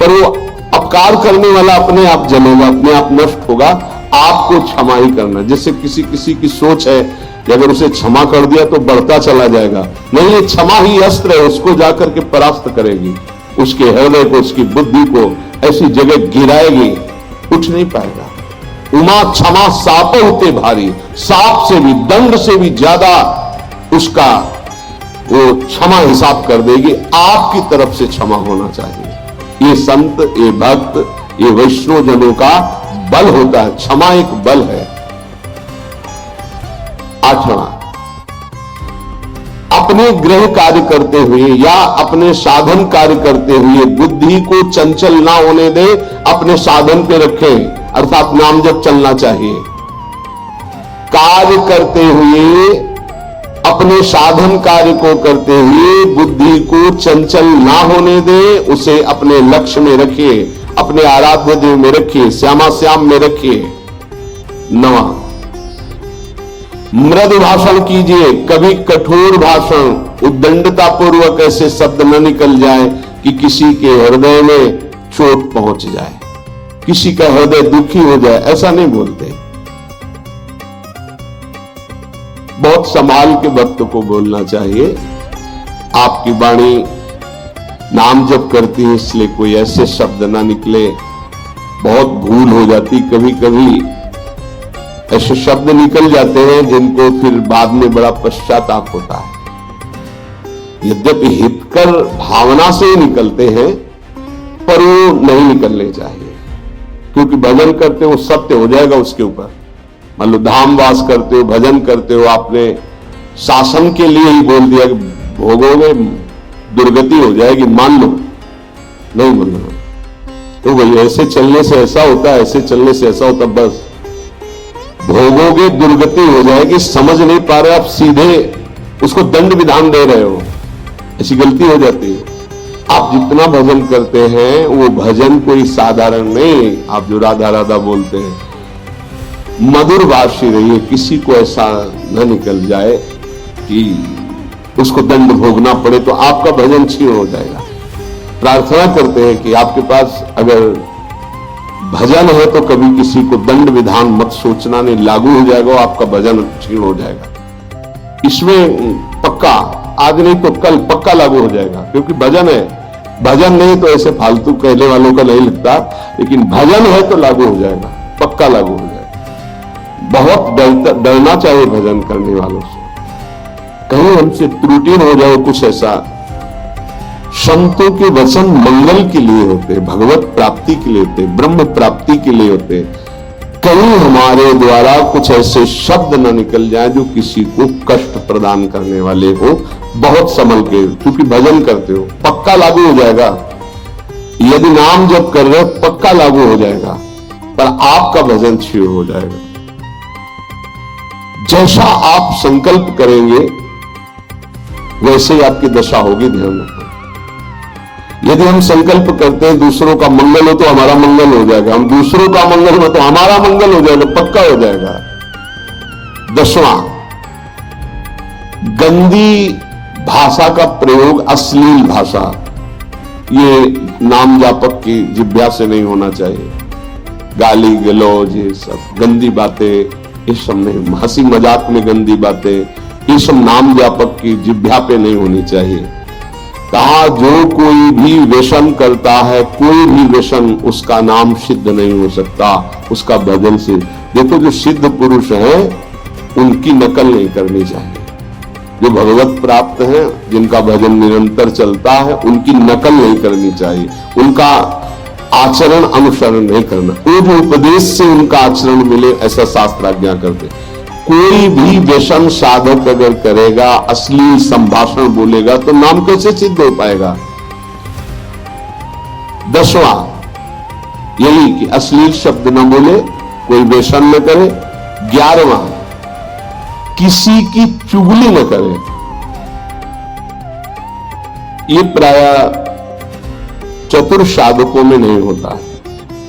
पर वो अपकार करने वाला अपने आप जलेगा, अपने आप नष्ट होगा। आपको क्षमा ही करना। जैसे किसी की सोच है कि अगर उसे क्षमा कर दिया तो बढ़ता चला जाएगा, नहीं, ये क्षमा ही अस्त्र है, उसको जाकर के परास्त करेगी, उसके हृदय को, उसकी बुद्धि को ऐसी जगह गिराएगी, उठ नहीं पाएगा। उमा क्षमा साप होते भारी, साप से भी, दंड से भी ज्यादा उसका वो क्षमा हिसाब कर देगी। आपकी तरफ से क्षमा होना चाहिए। ये संत, ये भक्त, ये वैष्णव जनों का बल होता है, क्षमा एक बल है। आठवां, अपने गृह कार्य करते हुए या अपने साधन कार्य करते हुए बुद्धि को चंचल ना होने दे, अपने साधन पे रखे, अर्थात नाम जप चलना चाहिए। कार्य करते हुए, अपने साधन कार्य को करते हुए बुद्धि को चंचल ना होने दे, उसे अपने लक्ष्य में रखिए, अपने आराध्य देव में रखिए, श्यामा श्याम में रखिए। नवा, मृदु भाषण कीजिए, कभी कठोर भाषण, उद्दंडता पूर्वक ऐसे शब्द न निकल जाए कि किसी के हृदय में चोट पहुंच जाए, किसी का हृदय दुखी हो जाए, ऐसा नहीं बोलते। बहुत संभाल के वक्त को बोलना चाहिए। आपकी वाणी नाम जप करती है, इसलिए कोई ऐसे शब्द ना निकले। बहुत भूल हो जाती, कभी कभी ऐसे शब्द निकल जाते हैं जिनको फिर बाद में बड़ा पश्चाताप होता है। यद्यपि हितकर भावना से ही निकलते हैं, पर वो नहीं निकलने चाहिए, क्योंकि भजन करते हो सत्य हो जाएगा उसके ऊपर। मान लो धामवास करते हो, भजन करते हो, आपने शासन के लिए ही बोल दिया कि भोगोगे दुर्गति हो जाएगी, मान लो, नहीं बोलना। तो भाई ऐसे चलने से ऐसा होता है, ऐसे चलने से ऐसा होता, बस भोगोगे दुर्गति हो जाएगी, समझ नहीं पा रहे आप, सीधे उसको दंड विधान दे रहे हो, ऐसी गलती हो जाती है। आप जितना भजन करते हैं वो भजन कोई साधारण नहीं। आप जो राधा राधा बोलते हैं, मधुर भाषी रहिए, किसी को ऐसा न निकल जाए कि उसको दंड भोगना पड़े, तो आपका भजन क्षीण हो जाएगा। प्रार्थना करते हैं कि आपके पास अगर भजन है तो कभी किसी को दंड विधान मत सोचना, नहीं लागू हो जाएगा, आपका भजन क्षीण हो जाएगा। इसमें पक्का, आज नहीं तो कल पक्का लागू हो जाएगा, क्योंकि भजन है। भजन नहीं तो ऐसे फालतू कहने वालों का नहीं लगता, लेकिन भजन है तो लागू हो जाएगा, पक्का लागू हो जाएगा। बहुत डरना चाहिए भजन करने वालों से, कहीं हमसे त्रुटि हो जाए कुछ ऐसा। संतों के वचन मंगल के लिए होते, भगवत प्राप्ति के लिए होते, ब्रह्म प्राप्ति के लिए होते। कहीं हमारे द्वारा कुछ ऐसे शब्द न निकल जाए जो किसी को कष्ट प्रदान करने वाले हो, बहुत संभल के, क्योंकि भजन करते हो, पक्का लागू हो जाएगा। यदि नाम जप कर रहे हो पक्का लागू हो जाएगा, पर आपका भजन क्षीण हो जाएगा। जैसा आप संकल्प करेंगे वैसे ही आपकी दशा होगी, ध्यान रखना। यदि हम संकल्प करते हैं दूसरों का मंगल हो तो हमारा मंगल हो जाएगा, हम दूसरों का मंगल हो तो हमारा मंगल हो जाएगा, पक्का हो जाएगा। 10वां, गंदी भाषा का प्रयोग, अश्लील भाषा, ये नाम जापक की जिह्वा से नहीं होना चाहिए। गाली गलौज, ये सब गंदी बातें, ये सब नहीं, हंसी मजाक में गंदी बातें, ये सब नाम जापक की जिह्वा पे नहीं होनी चाहिए। कहा जो कोई भी व्यसन करता है, कोई भी व्यसन, उसका नाम सिद्ध नहीं हो सकता, उसका भजन से। देखो जो सिद्ध पुरुष हैं उनकी नकल नहीं करनी चाहिए। जो भगवत प्राप्त हैं, जिनका भजन निरंतर चलता है, उनकी नकल नहीं करनी चाहिए, उनका आचरण अनुसरण नहीं करना। वो जो उपदेश से उनका आचरण मिले, ऐसा शास्त्र आज्ञा करते। कोई भी व्यसन साधक अगर करेगा, अश्लील संभाषण बोलेगा, तो नाम कैसे सिद्ध हो पाएगा। 10वां यही कि अश्लील शब्द न बोले, कोई व्यसन न करे। 11वां, किसी की चुगली न करे। ये प्राय चतुर साधकों में नहीं होता है।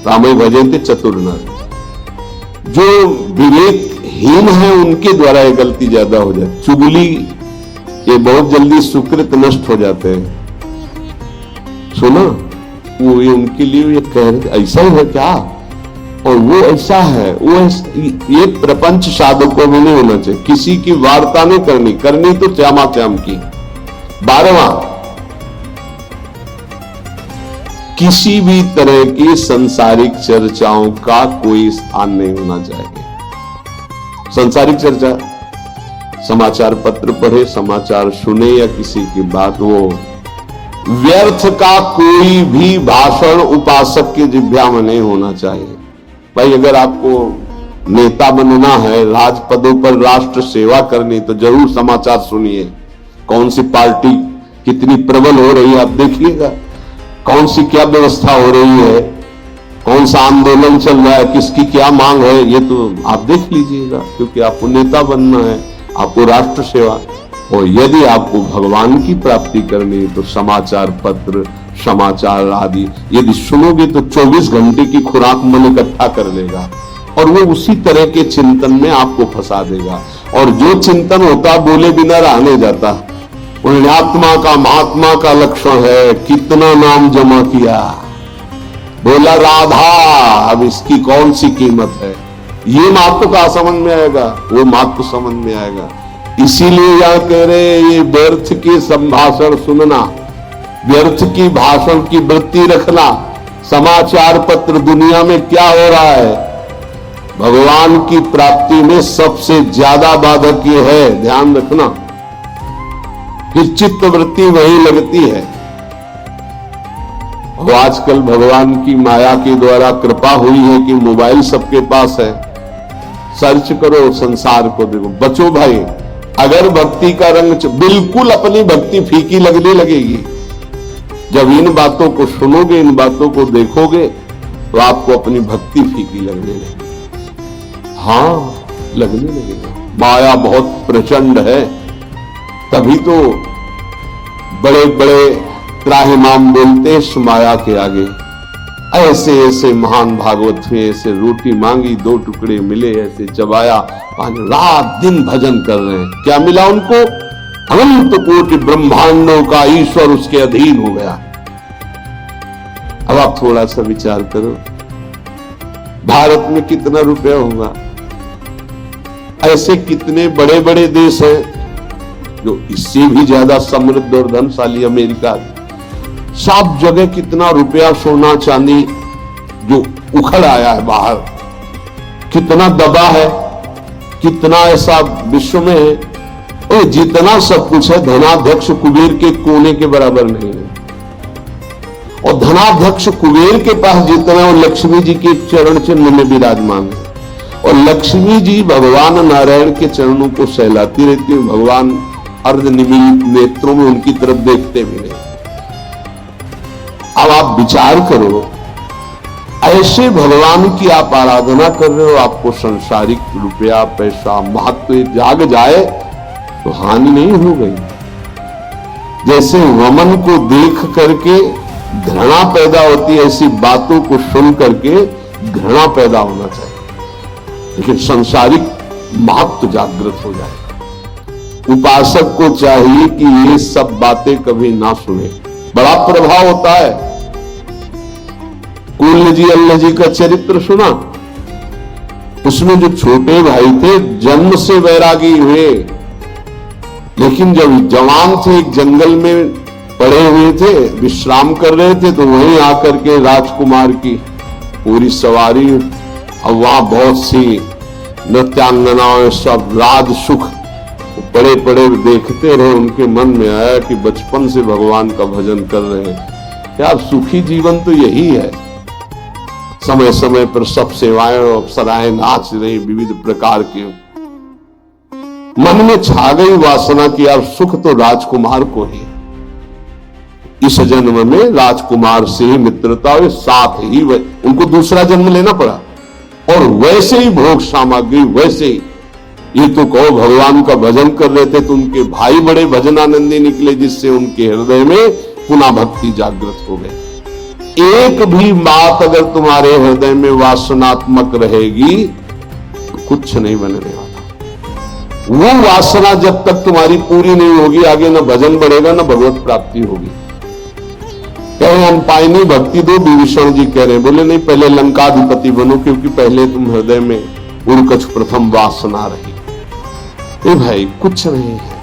रामय भजन्ते चतुर नर, जो विवेकहीन है उनके द्वारा ये गलती ज्यादा हो जाती। चुगली, ये बहुत जल्दी सुकृत नष्ट हो जाते हैं। सुना, वो ये उनके लिए ये कह रहे ऐसा ही है क्या, और वो ऐसा है, वो ये प्रपंच साधकों में नहीं होना चाहिए। किसी की वार्ता नहीं करनी, करनी तो श्यामा श्याम की। 12वां, किसी भी तरह की सांसारिक चर्चाओं का कोई स्थान नहीं होना चाहिए। सांसारिक चर्चा, समाचार पत्र पढ़े, समाचार सुने या किसी की बात, वो व्यर्थ का कोई भी भाषण उपासक के जिह्वा में नहीं होना चाहिए। भाई अगर आपको नेता बनना है, राजपदों पर राष्ट्र सेवा करनी, तो जरूर समाचार सुनिए। कौन सी पार्टी कितनी प्रबल हो रही है आप देखिएगा, कौन सी क्या व्यवस्था हो रही है, कौन सा आंदोलन चल रहा है, किसकी क्या मांग है, ये तो आप देख लीजिएगा, क्योंकि आपको नेता बनना है, आपको राष्ट्र सेवा। और यदि आपको भगवान की प्राप्ति करनी है तो समाचार पत्र, समाचार आदि यदि सुनोगे तो 24 घंटे की खुराक मन इकट्ठा कर लेगा, और वो उसी तरह के चिंतन में आपको फंसा देगा। और जो चिंतन होता बोले बिना रहा नहीं जाता। पुण्यात्मा का महात्मा का लक्षण है, कितना नाम जमा किया, बोला राधा, अब इसकी कौन सी कीमत है। ये महत्व का समझ में आएगा, वो महत्व समझ में आएगा। इसीलिए यह कह रहे, ये व्यर्थ के संभाषण सुनना, व्यर्थ की भाषण की वृत्ति रखना। समाचार पत्र दुनिया में क्या हो रहा है, भगवान की प्राप्ति में सबसे ज्यादा बाधक ये है, ध्यान रखना। फिर चित्त वृत्ति वही लगती है। और आजकल भगवान की माया के द्वारा कृपा हुई है कि मोबाइल सबके पास है, सर्च करो, संसार को देखो। बचो भाई, अगर भक्ति का रंग, बिल्कुल अपनी भक्ति फीकी लगने लगेगी। जब इन बातों को सुनोगे, इन बातों को देखोगे, तो आपको अपनी भक्ति फीकी लगने लगेगी। हाँ, लगने लगेगा। माया बहुत प्रचंड है, तभी तो बड़े बड़े त्राहिमाम बोलते इस माया के आगे। ऐसे ऐसे महान भागवत हुए, ऐसे रोटी मांगी 2 टुकड़े मिले, ऐसे चबाया, रात दिन भजन कर रहे हैं। क्या मिला उनको? अनंत कोटि ब्रह्मांडों का ईश्वर उसके अधीन हो गया। अब आप थोड़ा सा विचार करो, भारत में कितना रुपया होगा? ऐसे कितने बड़े बड़े देश हैं जो इससे भी ज्यादा समृद्ध और धनशाली, अमेरिका, सब जगह कितना रुपया, सोना चांदी जो उखड़ आया है बाहर, कितना दबा है, कितना ऐसा विश्व में है। और जितना सब कुछ है, धनाध्यक्ष कुबेर के कोने के बराबर नहीं है। और धनाध्यक्ष कुबेर के पास जितना, वो लक्ष्मी जी के चरण चिन्ह में विराजमान है। और लक्ष्मी जी भगवान नारायण के चरणों को सहलाती रहती है। भगवान अर्धनिमीलित नेत्रों में उनकी तरफ देखते भी नहीं। अब आप विचार करो, ऐसे भगवान की आप आराधना कर रहे हो, आपको संसारिक रुपया, पैसा, महत्व जाग जाए तो हानि नहीं हो गई। जैसे वमन को देख करके घृणा पैदा होती है, ऐसी बातों को सुन करके घृणा पैदा होना चाहिए। लेकिन संसारिक महत्व जागृत हो जाए। उपासक को चाहिए कि ये सब बातें कभी ना सुने, बड़ा प्रभाव होता है। कुल्ल जी, अल्लाह जी का चरित्र सुना, उसमें जो छोटे भाई थे जन्म से वैरागी हुए, लेकिन जब जवान थे एक जंगल में पड़े हुए थे, विश्राम कर रहे थे, तो वहीं आकर के राजकुमार की पूरी सवारी, अब वहां बहुत सी नृत्यांगनाओं, सब राज सुख पड़े पड़े देखते रहे। उनके मन में आया कि बचपन से भगवान का भजन कर रहे हैं, यार सुखी जीवन तो यही है। समय समय पर सब सेवाएं और अप्सराएं नाच रही, विविध प्रकार के। मन में छा गई वासना की यार सुख तो राजकुमार को ही, इस जन्म में राजकुमार से ही मित्रता हुई, साथ ही उनको दूसरा जन्म लेना पड़ा। और वैसे ही भोग सामग्री, वैसे ही ये तो कहो भगवान का भजन कर रहे थे तो उनके भाई बड़े भजनानंदी निकले, जिससे उनके हृदय में पुनः भक्ति जागृत हो गई। एक भी बात अगर तुम्हारे हृदय में वासनात्मक रहेगी तो कुछ नहीं बनने वाला। वो वासना जब तक तुम्हारी पूरी नहीं होगी, आगे न भजन बढ़ेगा न भगवत प्राप्ति होगी। कहे अनपायनी भक्ति दो, विभीषण जी कह रहे हैं, बोले नहीं पहले लंकाधिपति बनो, क्योंकि पहले तुम हृदय में उड़कछ प्रथम वासना रही। ए भाई कुछ नहीं है,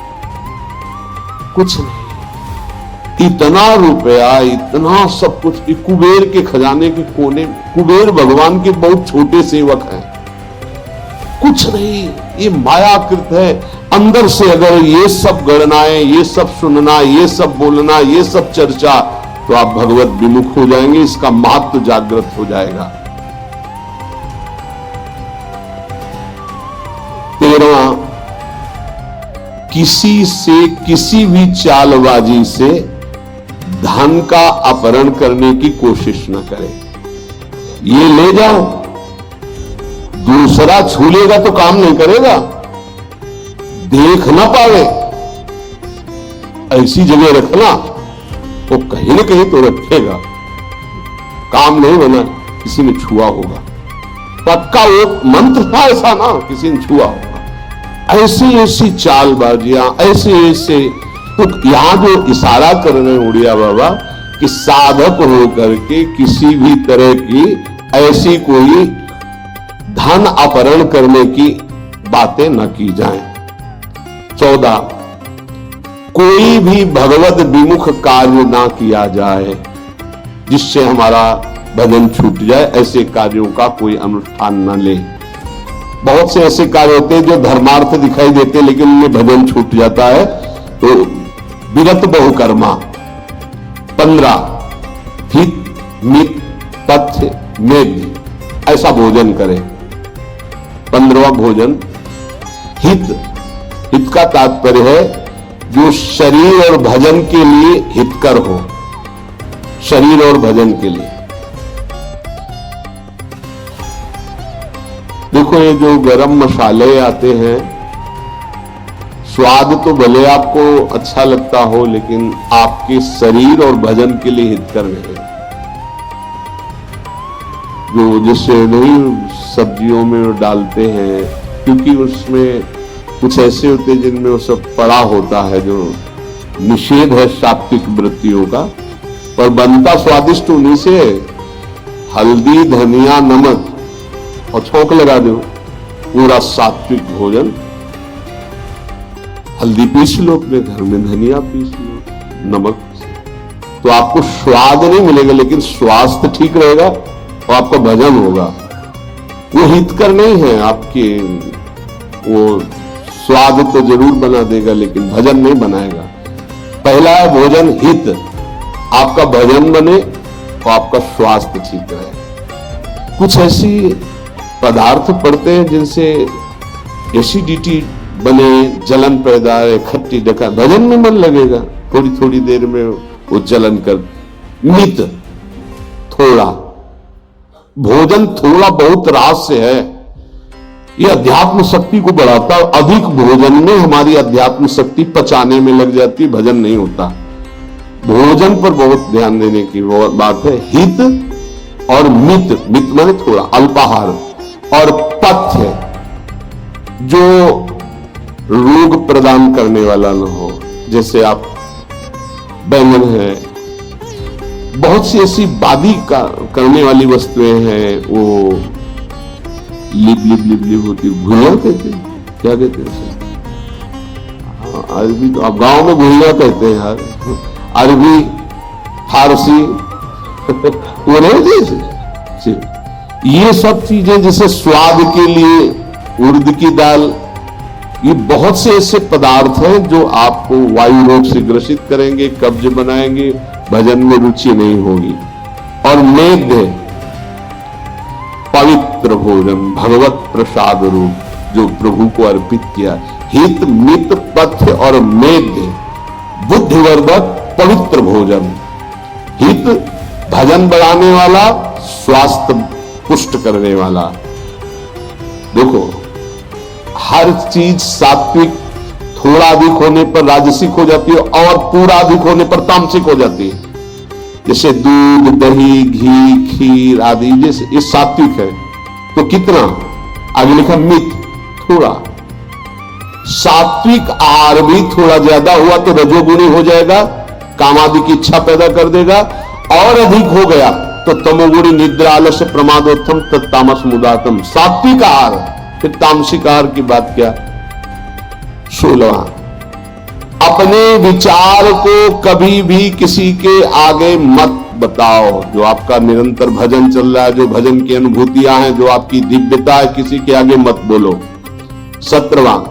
कुछ नहीं। इतना रुपया, इतना सब कुछ, कुबेर के खजाने के कोने में, कुबेर भगवान के बहुत छोटे सेवक हैं, कुछ नहीं, ये मायाकृत है। अंदर से अगर ये सब गणनाएं, ये सब सुनना, ये सब बोलना, ये सब चर्चा, तो आप भगवत विमुख हो जाएंगे, इसका महत्व जागृत हो जाएगा। 13, किसी से, किसी भी चालबाजी से धन का अपहरण करने की कोशिश न करें। ये ले जाओ, दूसरा छू लेगा तो काम नहीं करेगा, देख ना पावे ऐसी जगह रखना, वो कहीं ना कहीं तो रखेगा, काम नहीं बना, किसी ने छुआ होगा, पक्का वो मंत्र था ऐसा ना, किसी ने छुआ होगा। ऐसी ऐसी चालबाजियां, ऐसे ऐसे, तो यहां जो इशारा कर रहे हैं उड़िया बाबा कि साधक होकर के किसी भी तरह की ऐसी कोई धन अपहरण करने की बातें न की जाएं। 14, कोई भी भगवत विमुख कार्य ना किया जाए जिससे हमारा भजन छूट जाए, ऐसे कार्यों का कोई अनुष्ठान न ले। बहुत से ऐसे कार्य होते हैं जो धर्मार्थ दिखाई देते हैं लेकिन उनमें भजन छूट जाता है, तो विरत बहुकर्मा। 15, हित मित पथ्य मेघ, ऐसा भोजन करें। 15वां भोजन हित। हित का तात्पर्य है जो शरीर और भजन के लिए हितकर हो, शरीर और भजन के लिए। देखो ये जो गरम मसाले आते हैं, स्वाद तो भले आपको अच्छा लगता हो लेकिन आपके शरीर और भजन के लिए हितकर नहीं। जो जिससे नहीं सब्जियों में डालते हैं, क्योंकि उसमें कुछ ऐसे होते हैं जिनमें वो सब पड़ा होता है, जो निषेध है सात्विक वृत्तियों का, पर बनता स्वादिष्ट उन्हीं से। हल्दी, धनिया, नमक और छौंक लगा दो, पूरा सात्विक भोजन। हल्दी पीस लो अपने घर में, धनिया पीस लो, नमक, तो आपको स्वाद नहीं मिलेगा लेकिन स्वास्थ्य ठीक रहेगा और आपका भजन होगा। वो हितकर नहीं है आपके, वो स्वाद तो जरूर बना देगा लेकिन भजन नहीं बनाएगा। पहला है भोजन हित, आपका भजन बने और आपका स्वास्थ्य ठीक रहे। कुछ ऐसी पदार्थ पड़ते हैं जिनसे एसिडिटी बने, जलन पैदा है, खट्टी डका, भजन में मन लगेगा, थोड़ी थोड़ी देर में वो जलन कर। मित, थोड़ा भोजन, थोड़ा बहुत रहस्य है, ये अध्यात्म शक्ति को बढ़ाता है। अधिक भोजन में हमारी अध्यात्म शक्ति पचाने में लग जाती है, भजन नहीं होता। भोजन पर बहुत ध्यान देने की बात है। हित और मित, मित माने थोड़ा, अल्पाहार। और पथ्य, जो रोग प्रदान करने वाला न हो, जैसे आप बैंगन है, बहुत सी ऐसी बादी करने वाली वस्तुएं हैं, वो लिप लिप लिप लिप होती, भुइयां कहते हैं, क्या कहते हैं अरबी, तो आप गांव में भुइयां कहते हैं यार, अरबी फारसी वो नहीं। ये सब चीजें जैसे स्वाद के लिए उड़द की दाल, ये बहुत से ऐसे पदार्थ हैं जो आपको वायु रोग से ग्रसित करेंगे, कब्ज बनाएंगे, भजन में रुचि नहीं होगी। और मेघ, पवित्र भोजन, भगवत प्रसाद रूप, जो प्रभु को अर्पित किया। हित मित पथ्य और मेघ, बुद्धिवर्धक पवित्र भोजन। हित भजन बढ़ाने वाला, स्वास्थ्य पुष्ट करने वाला। देखो हर चीज सात्विक थोड़ा अधिक होने पर राजसिक हो जाती है और पूरा अधिक होने पर तामसिक हो जाती है। जैसे दूध, दही, घी, खीर आदि, जैसे ये सात्विक है तो कितना, आगे लिखा मित, थोड़ा। सात्विक आहार भी थोड़ा ज्यादा हुआ तो रजोगुणी हो जाएगा, कामादि की इच्छा पैदा कर देगा, और अधिक हो गया तो तमोगुणी, निद्रा, आलस्य, प्रमादोत्थम, तत्तामस मुदातम। सात्विक आहार, फिर तामसिक आहार की बात क्या। 16, अपने विचार को कभी भी किसी के आगे मत बताओ। जो आपका निरंतर भजन चल रहा है, जो भजन की अनुभूतियां हैं, जो आपकी दिव्यता है, किसी के आगे मत बोलो। 17,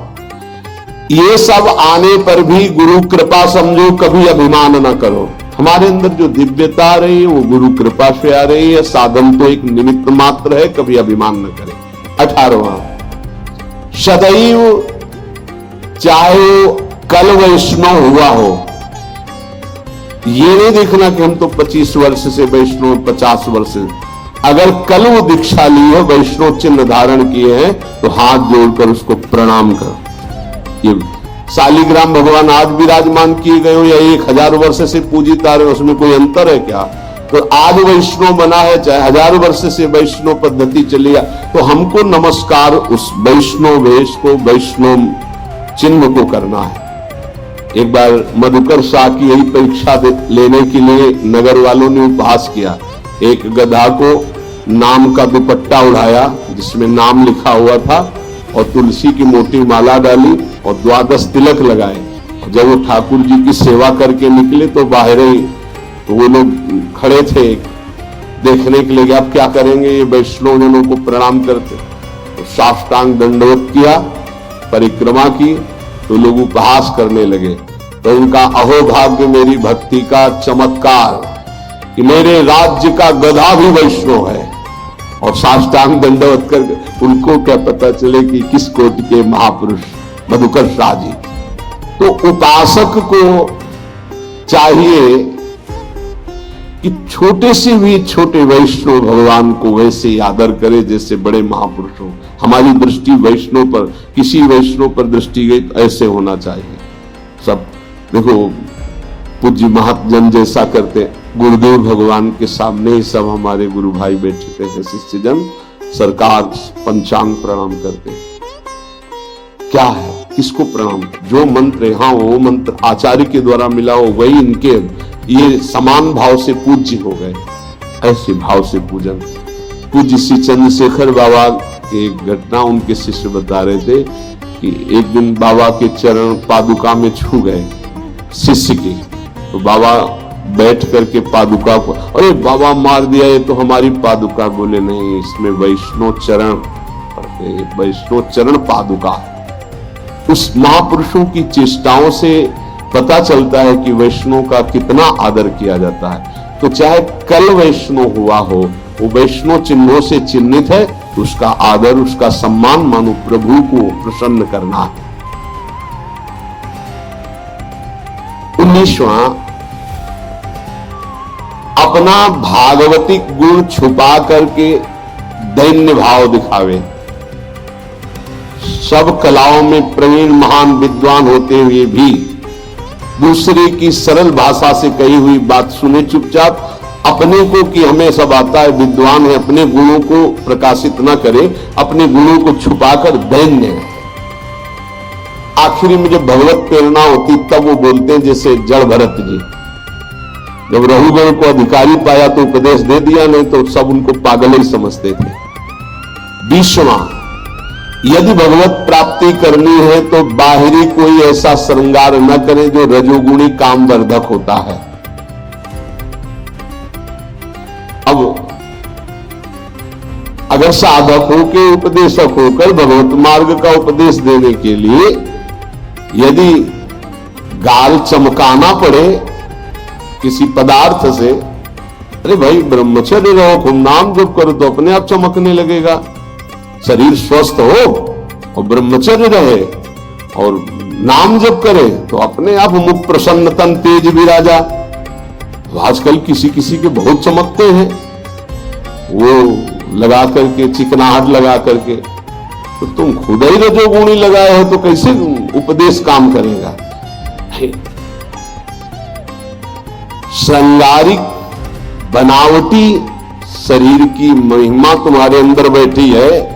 ये सब आने पर भी गुरु कृपा समझो, कभी अभिमान ना करो। हमारे अंदर जो दिव्यता आ रही है वो गुरु कृपा से आ रही है, साधन तो एक निमित्त मात्र है, कभी अभिमान न करें। 18, सदैव चाहे कल वैष्णव हुआ हो, ये नहीं देखना कि हम तो 25 वर्ष से वैष्णव, 50 वर्ष से, अगर कल वो दीक्षा ली हो, वैष्णव चिन्ह धारण किए हैं, तो हाथ जोड़कर उसको प्रणाम करो। ये शालिग्राम भगवान आज विराजमान किए गए हो या 1000 वर्ष से पूजित आ रहे हो, उसमें कोई अंतर है क्या? तो आज वैष्णव बना है, चाहे हजारों वर्ष से वैष्णव पद्धति चली है, तो हमको नमस्कार उस वैष्णव वेश को, वैष्णव चिन्ह को करना है। एक बार मधुकर शाह की यही परीक्षा लेने के लिए नगर वालों ने उपहास किया। एक गधा को नाम का दुपट्टा उड़ाया जिसमें नाम लिखा हुआ था और तुलसी की मोटी माला डाली और 12 तिलक लगाए। जब वो ठाकुर जी की सेवा करके निकले तो बाहर ही तो वो लोग खड़े थे देखने के लिए, अब क्या करेंगे, ये वैष्णव जनों को प्रणाम करते। तो साष्टांग दंडवत किया, परिक्रमा की, तो लोग उपहास करने लगे। तो उनका अहोभाग्य मेरी भक्ति का चमत्कार कि मेरे राज्य का गधा भी वैष्णव है। और साष्टांग दंडवत कर उनको क्या पता चले कि किस कोटि के महापुरुष मधुकर शाह जी। तो उपासक को चाहिए कि छोटे से भी छोटे वैष्णव भगवान को वैसे ही आदर करे जैसे बड़े महापुरुष हो। हमारी दृष्टि वैष्णव पर, किसी वैष्णव पर दृष्टि गई तो ऐसे होना चाहिए। सब देखो पूज्य महाजन जैसा करते, गुरुदेव भगवान के सामने ही सब हमारे गुरु भाई बैठते हैं, शिष्यजन सरकार पंचांग प्रणाम करते हैं। क्या है, किसको प्रणाम? जो मंत्र है, हाँ वो मंत्र आचार्य के द्वारा मिला हो वही इनके, ये समान भाव से पूज्य हो गए। ऐसे भाव से पूजन। पूज्य श्री चंद्रशेखर बाबा की एक घटना उनके शिष्य बता रहे थे कि एक दिन बाबा के चरण पादुका में छू गए शिष्य की। तो बाबा बैठ करके पादुका को, अरे बाबा मार दिया ये तो हमारी पादुका। बोले नहीं, इसमें वैष्णव चरण, वैष्णव चरण पादुका। उस महापुरुषों की चेष्टाओं से पता चलता है कि वैष्णव का कितना आदर किया जाता है। तो चाहे कल वैष्णव हुआ हो, वो वैष्णव चिन्हों से चिन्हित है, उसका आदर, उसका सम्मान मानो, प्रभु को प्रसन्न करना है। 19वां, अपना भागवतिक गुण छुपा करके दैन्य भाव दिखावे। सब कलाओं में प्रवीण महान विद्वान होते हुए भी दूसरे की सरल भाषा से कही हुई बात सुने चुपचाप, अपने को कि हमें सब आता है, विद्वान है, अपने गुणों को प्रकाशित न करे, अपने गुणों को छुपाकर दैन्य है। आखिरी में जब भगवत प्रेरणा होती तब वो बोलते हैं जैसे जड़ भरत जी, जब रघुगण को अधिकारी पाया तो उपदेश दे दिया, नहीं तो सब उनको पागल ही समझते थे। 20वां, यदि भगवत प्राप्ति करनी है तो बाहरी कोई ऐसा श्रृंगार न करे जो रजोगुणी कामवर्धक होता है। अब अगर साधक हो के उपदेशक होकर भगवत मार्ग का उपदेश देने के लिए यदि गाल चमकाना पड़े किसी पदार्थ से, अरे भाई ब्रह्मचर्य रहो, खूब नाम जप करो तो अपने आप चमकने लगेगा। शरीर स्वस्थ हो और ब्रह्मचर्य रहे और नाम जप करे तो अपने आप मुख प्रसन्न तन तेज विराजा। आजकल किसी किसी के बहुत चमकते हैं, वो लगा करके, चिकनाहट लगा करके, तो तुम खुद ही रजोगुणी लगाए हो तो कैसे उपदेश काम करेगा? श्रृंगारिक बनावटी शरीर की महिमा तुम्हारे अंदर बैठी है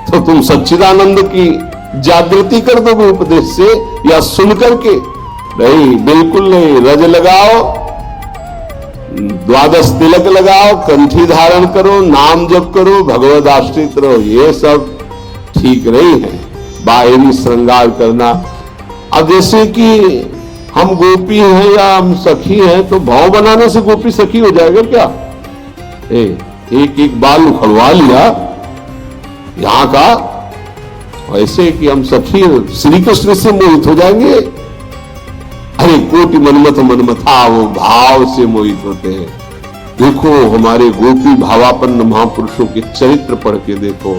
तो तुम सच्चिदानंद की जागृति कर दोगे उपदेश से या सुन करके? नहीं, बिल्कुल नहीं। रज लगाओ, 12 तिलक लगाओ, कंठी धारण करो, नाम जप करो, भगवद आश्रित रहो, ये सब ठीक नहीं है। बाहरी श्रृंगार करना, अब जैसे कि हम गोपी हैं या हम सखी हैं तो भाव बनाने से गोपी सखी हो जाएगा क्या? एक एक बाल उखड़वा लिया यहां का, ऐसे कि हम सखी श्री कृष्ण से मोहित हो जाएंगे? अरे कोटि मनमथ मनमथा, वो भाव से मोहित होते हैं। देखो हमारे गोपी भावापन्न महापुरुषों के चरित्र पढ़ के देखो।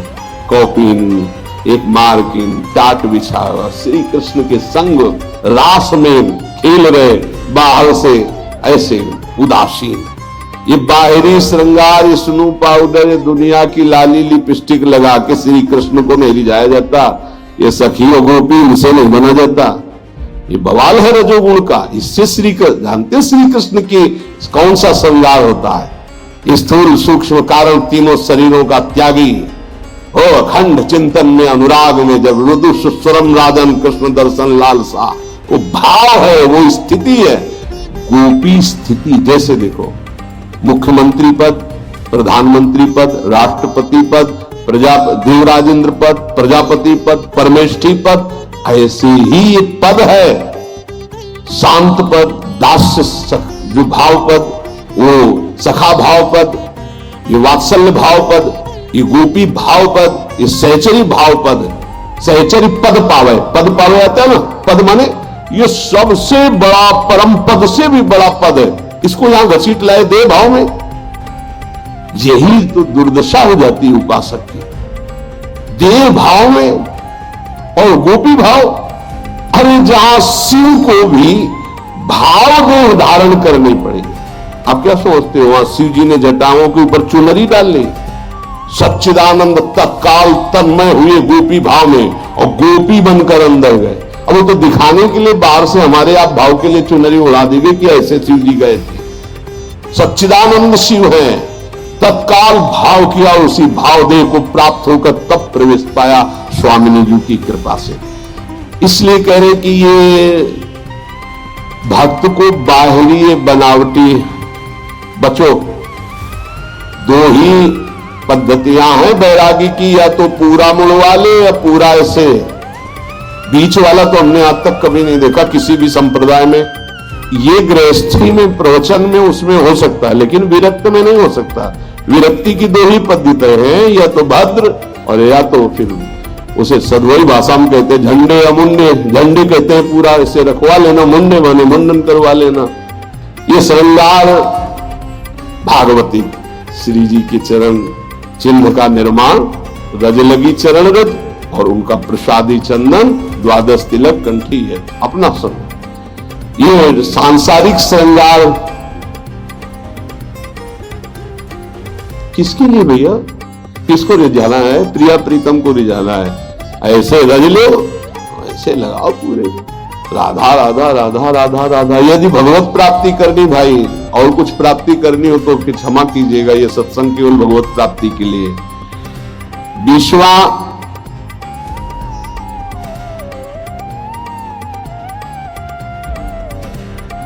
कौपिन, एक मार्किन, टाट बिछा हुआ, श्री कृष्ण के संग रास में खेल रहे, बाहर से ऐसे उदासीन। ये बाहरी श्रृंगार, स्नो पाउडर, दुनिया की लाली लिपस्टिक लगा के श्री कृष्ण को नहीं रिझाया जाता। ये सखी और गोपी, इनसे नहीं बना जाता। ये बवाल है रजोगुण का। इससे श्री कृष्ण जानते, श्री कृष्ण की कौन सा श्रृंगार होता है? स्थूल सूक्ष्म कारण तीनों शरीरों का त्यागी हो, अखंड चिंतन में अनुराग में जब रुदु सुस्वरम राजन कृष्ण दर्शन लालसा, वो भाव है, वो स्थिति है, गोपी स्थिति। जैसे देखो मुख्यमंत्री पद, प्रधानमंत्री पद, राष्ट्रपति पद, देवराजेंद्र पद, प्रजापति पद, परमेष्ठी पद, ऐसे ही एक पद है। शांत पद, दास्य जो भाव पद, वो सखा भाव पद, ये वात्सल्य भाव पद, ये गोपी भाव पद, ये सहचरी भाव पद, सहचरी पद पावे आता है ना, पद माने ये सबसे बड़ा, परम पद से भी बड़ा पद है, इसको यहां घसीट लाए देव भाव में। यही तो दुर्दशा हो जाती है उपासक की, देव भाव में और गोपी भाव। अरे जहां शिव को भी भाव देह धारण करनी पड़ेगी। आप क्या सोचते हो, वहां शिव जी ने जटाओं के ऊपर चुनरी डाल ली, सच्चिदानंद तत्काल तन्मय हुए गोपी भाव में और गोपी बनकर अंदर गए। अब वो तो दिखाने के लिए बाहर से हमारे आप भाव के लिए चुनरी उड़ा देंगे कि ऐसे शिव जी गए थे। सच्चिदानंद शिव है, तत्काल भाव किया, उसी भाव देह को प्राप्त होकर तब प्रवेश पाया स्वामिनी जी की कृपा से। इसलिए कह रहे कि ये भक्त को बाहरी बनावटी बचो। दो ही पद्धतियां हैं बैरागी की, या तो पूरा मुड़वा ले या पूरा ऐसे। बीच वाला तो हमने आज तक कभी नहीं देखा किसी भी संप्रदाय में। ये गृहस्थी में, प्रवचन में, उसमें हो सकता है, लेकिन विरक्त में नहीं हो सकता। विरक्ति की दो ही पद्धतियां हैं, या तो भद्र और या तो फिर उसे सदवई भाषा में कहते हैं झंडे या मुंडे। झंडे कहते हैं पूरा ऐसे रखवा लेना, मुंडे माने मुंडन करवा लेना। ये श्रृंगार भागवती श्री जी के चरण चिन्ह का निर्माण, रज लगी चरण रज और उनका प्रसादी चंदन, द्वादश तिलक कंठी है अपना सब। ये सांसारिक श्रृंगार किसके लिए भैया? किसको रिझाना है? प्रिया प्रीतम को रिझाना है। ऐसे रज लो, ऐसे लगाओ पूरे, राधा राधा राधा राधा राधा। यदि भगवत प्राप्ति करनी भाई, और कुछ प्राप्ति करनी हो तो फिर क्षमा कीजिएगा, ये सत्संग केवल भगवत प्राप्ति के लिए। विश्वा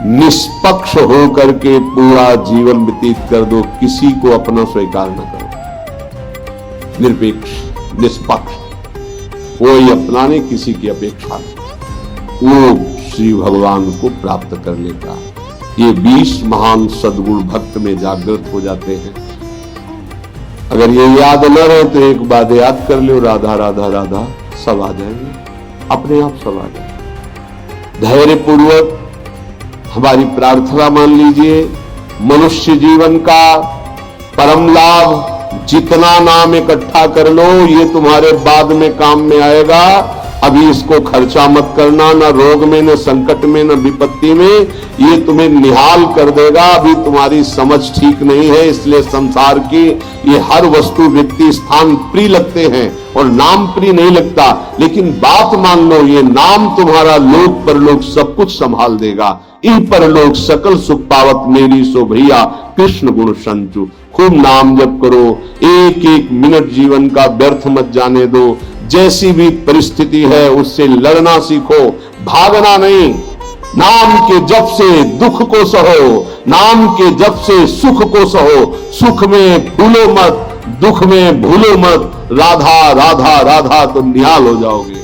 निष्पक्ष होकर के पूरा जीवन व्यतीत कर दो, किसी को अपना स्वीकार न करो। निरपेक्ष, निष्पक्ष, कोई अपना नहीं, किसी की अपेक्षा नहीं, वो श्री भगवान को प्राप्त कर लेता है। ये 20 महान सद्गुण भक्त में जागृत हो जाते हैं। अगर ये याद न रहे तो एक बात याद कर लो, राधा राधा राधा, सब आ जाएंगे, अपने आप सब आ जाएंगे। धैर्य पूर्वक हमारी प्रार्थना मान लीजिए, मनुष्य जीवन का परम लाभ जितना नाम इकट्ठा कर लो, ये तुम्हारे बाद में काम में आएगा। अभी इसको खर्चा मत करना, न रोग में, न संकट में, न विपत्ति में, ये तुम्हें निहाल कर देगा। अभी तुम्हारी समझ ठीक नहीं है, इसलिए संसार की ये हर वस्तु, व्यक्ति, स्थान प्रिय लगते हैं और नाम प्रिय नहीं लगता। लेकिन बात मान लो, ये नाम तुम्हारा लोक परलोक सब कुछ संभाल देगा। इन परलोक सकल सुख पावत मेरी सो भैया कृष्ण गुण संचु। खूब नाम जप करो, एक एक मिनट जीवन का व्यर्थ मत जाने दो। जैसी भी परिस्थिति है उससे लड़ना सीखो, भागना नहीं। नाम के जप से दुख को सहो, नाम के जप से सुख को सहो। सुख में भूलो मत, दुख में भूलो मत। राधा राधा राधा तो निहाल हो जाओगे।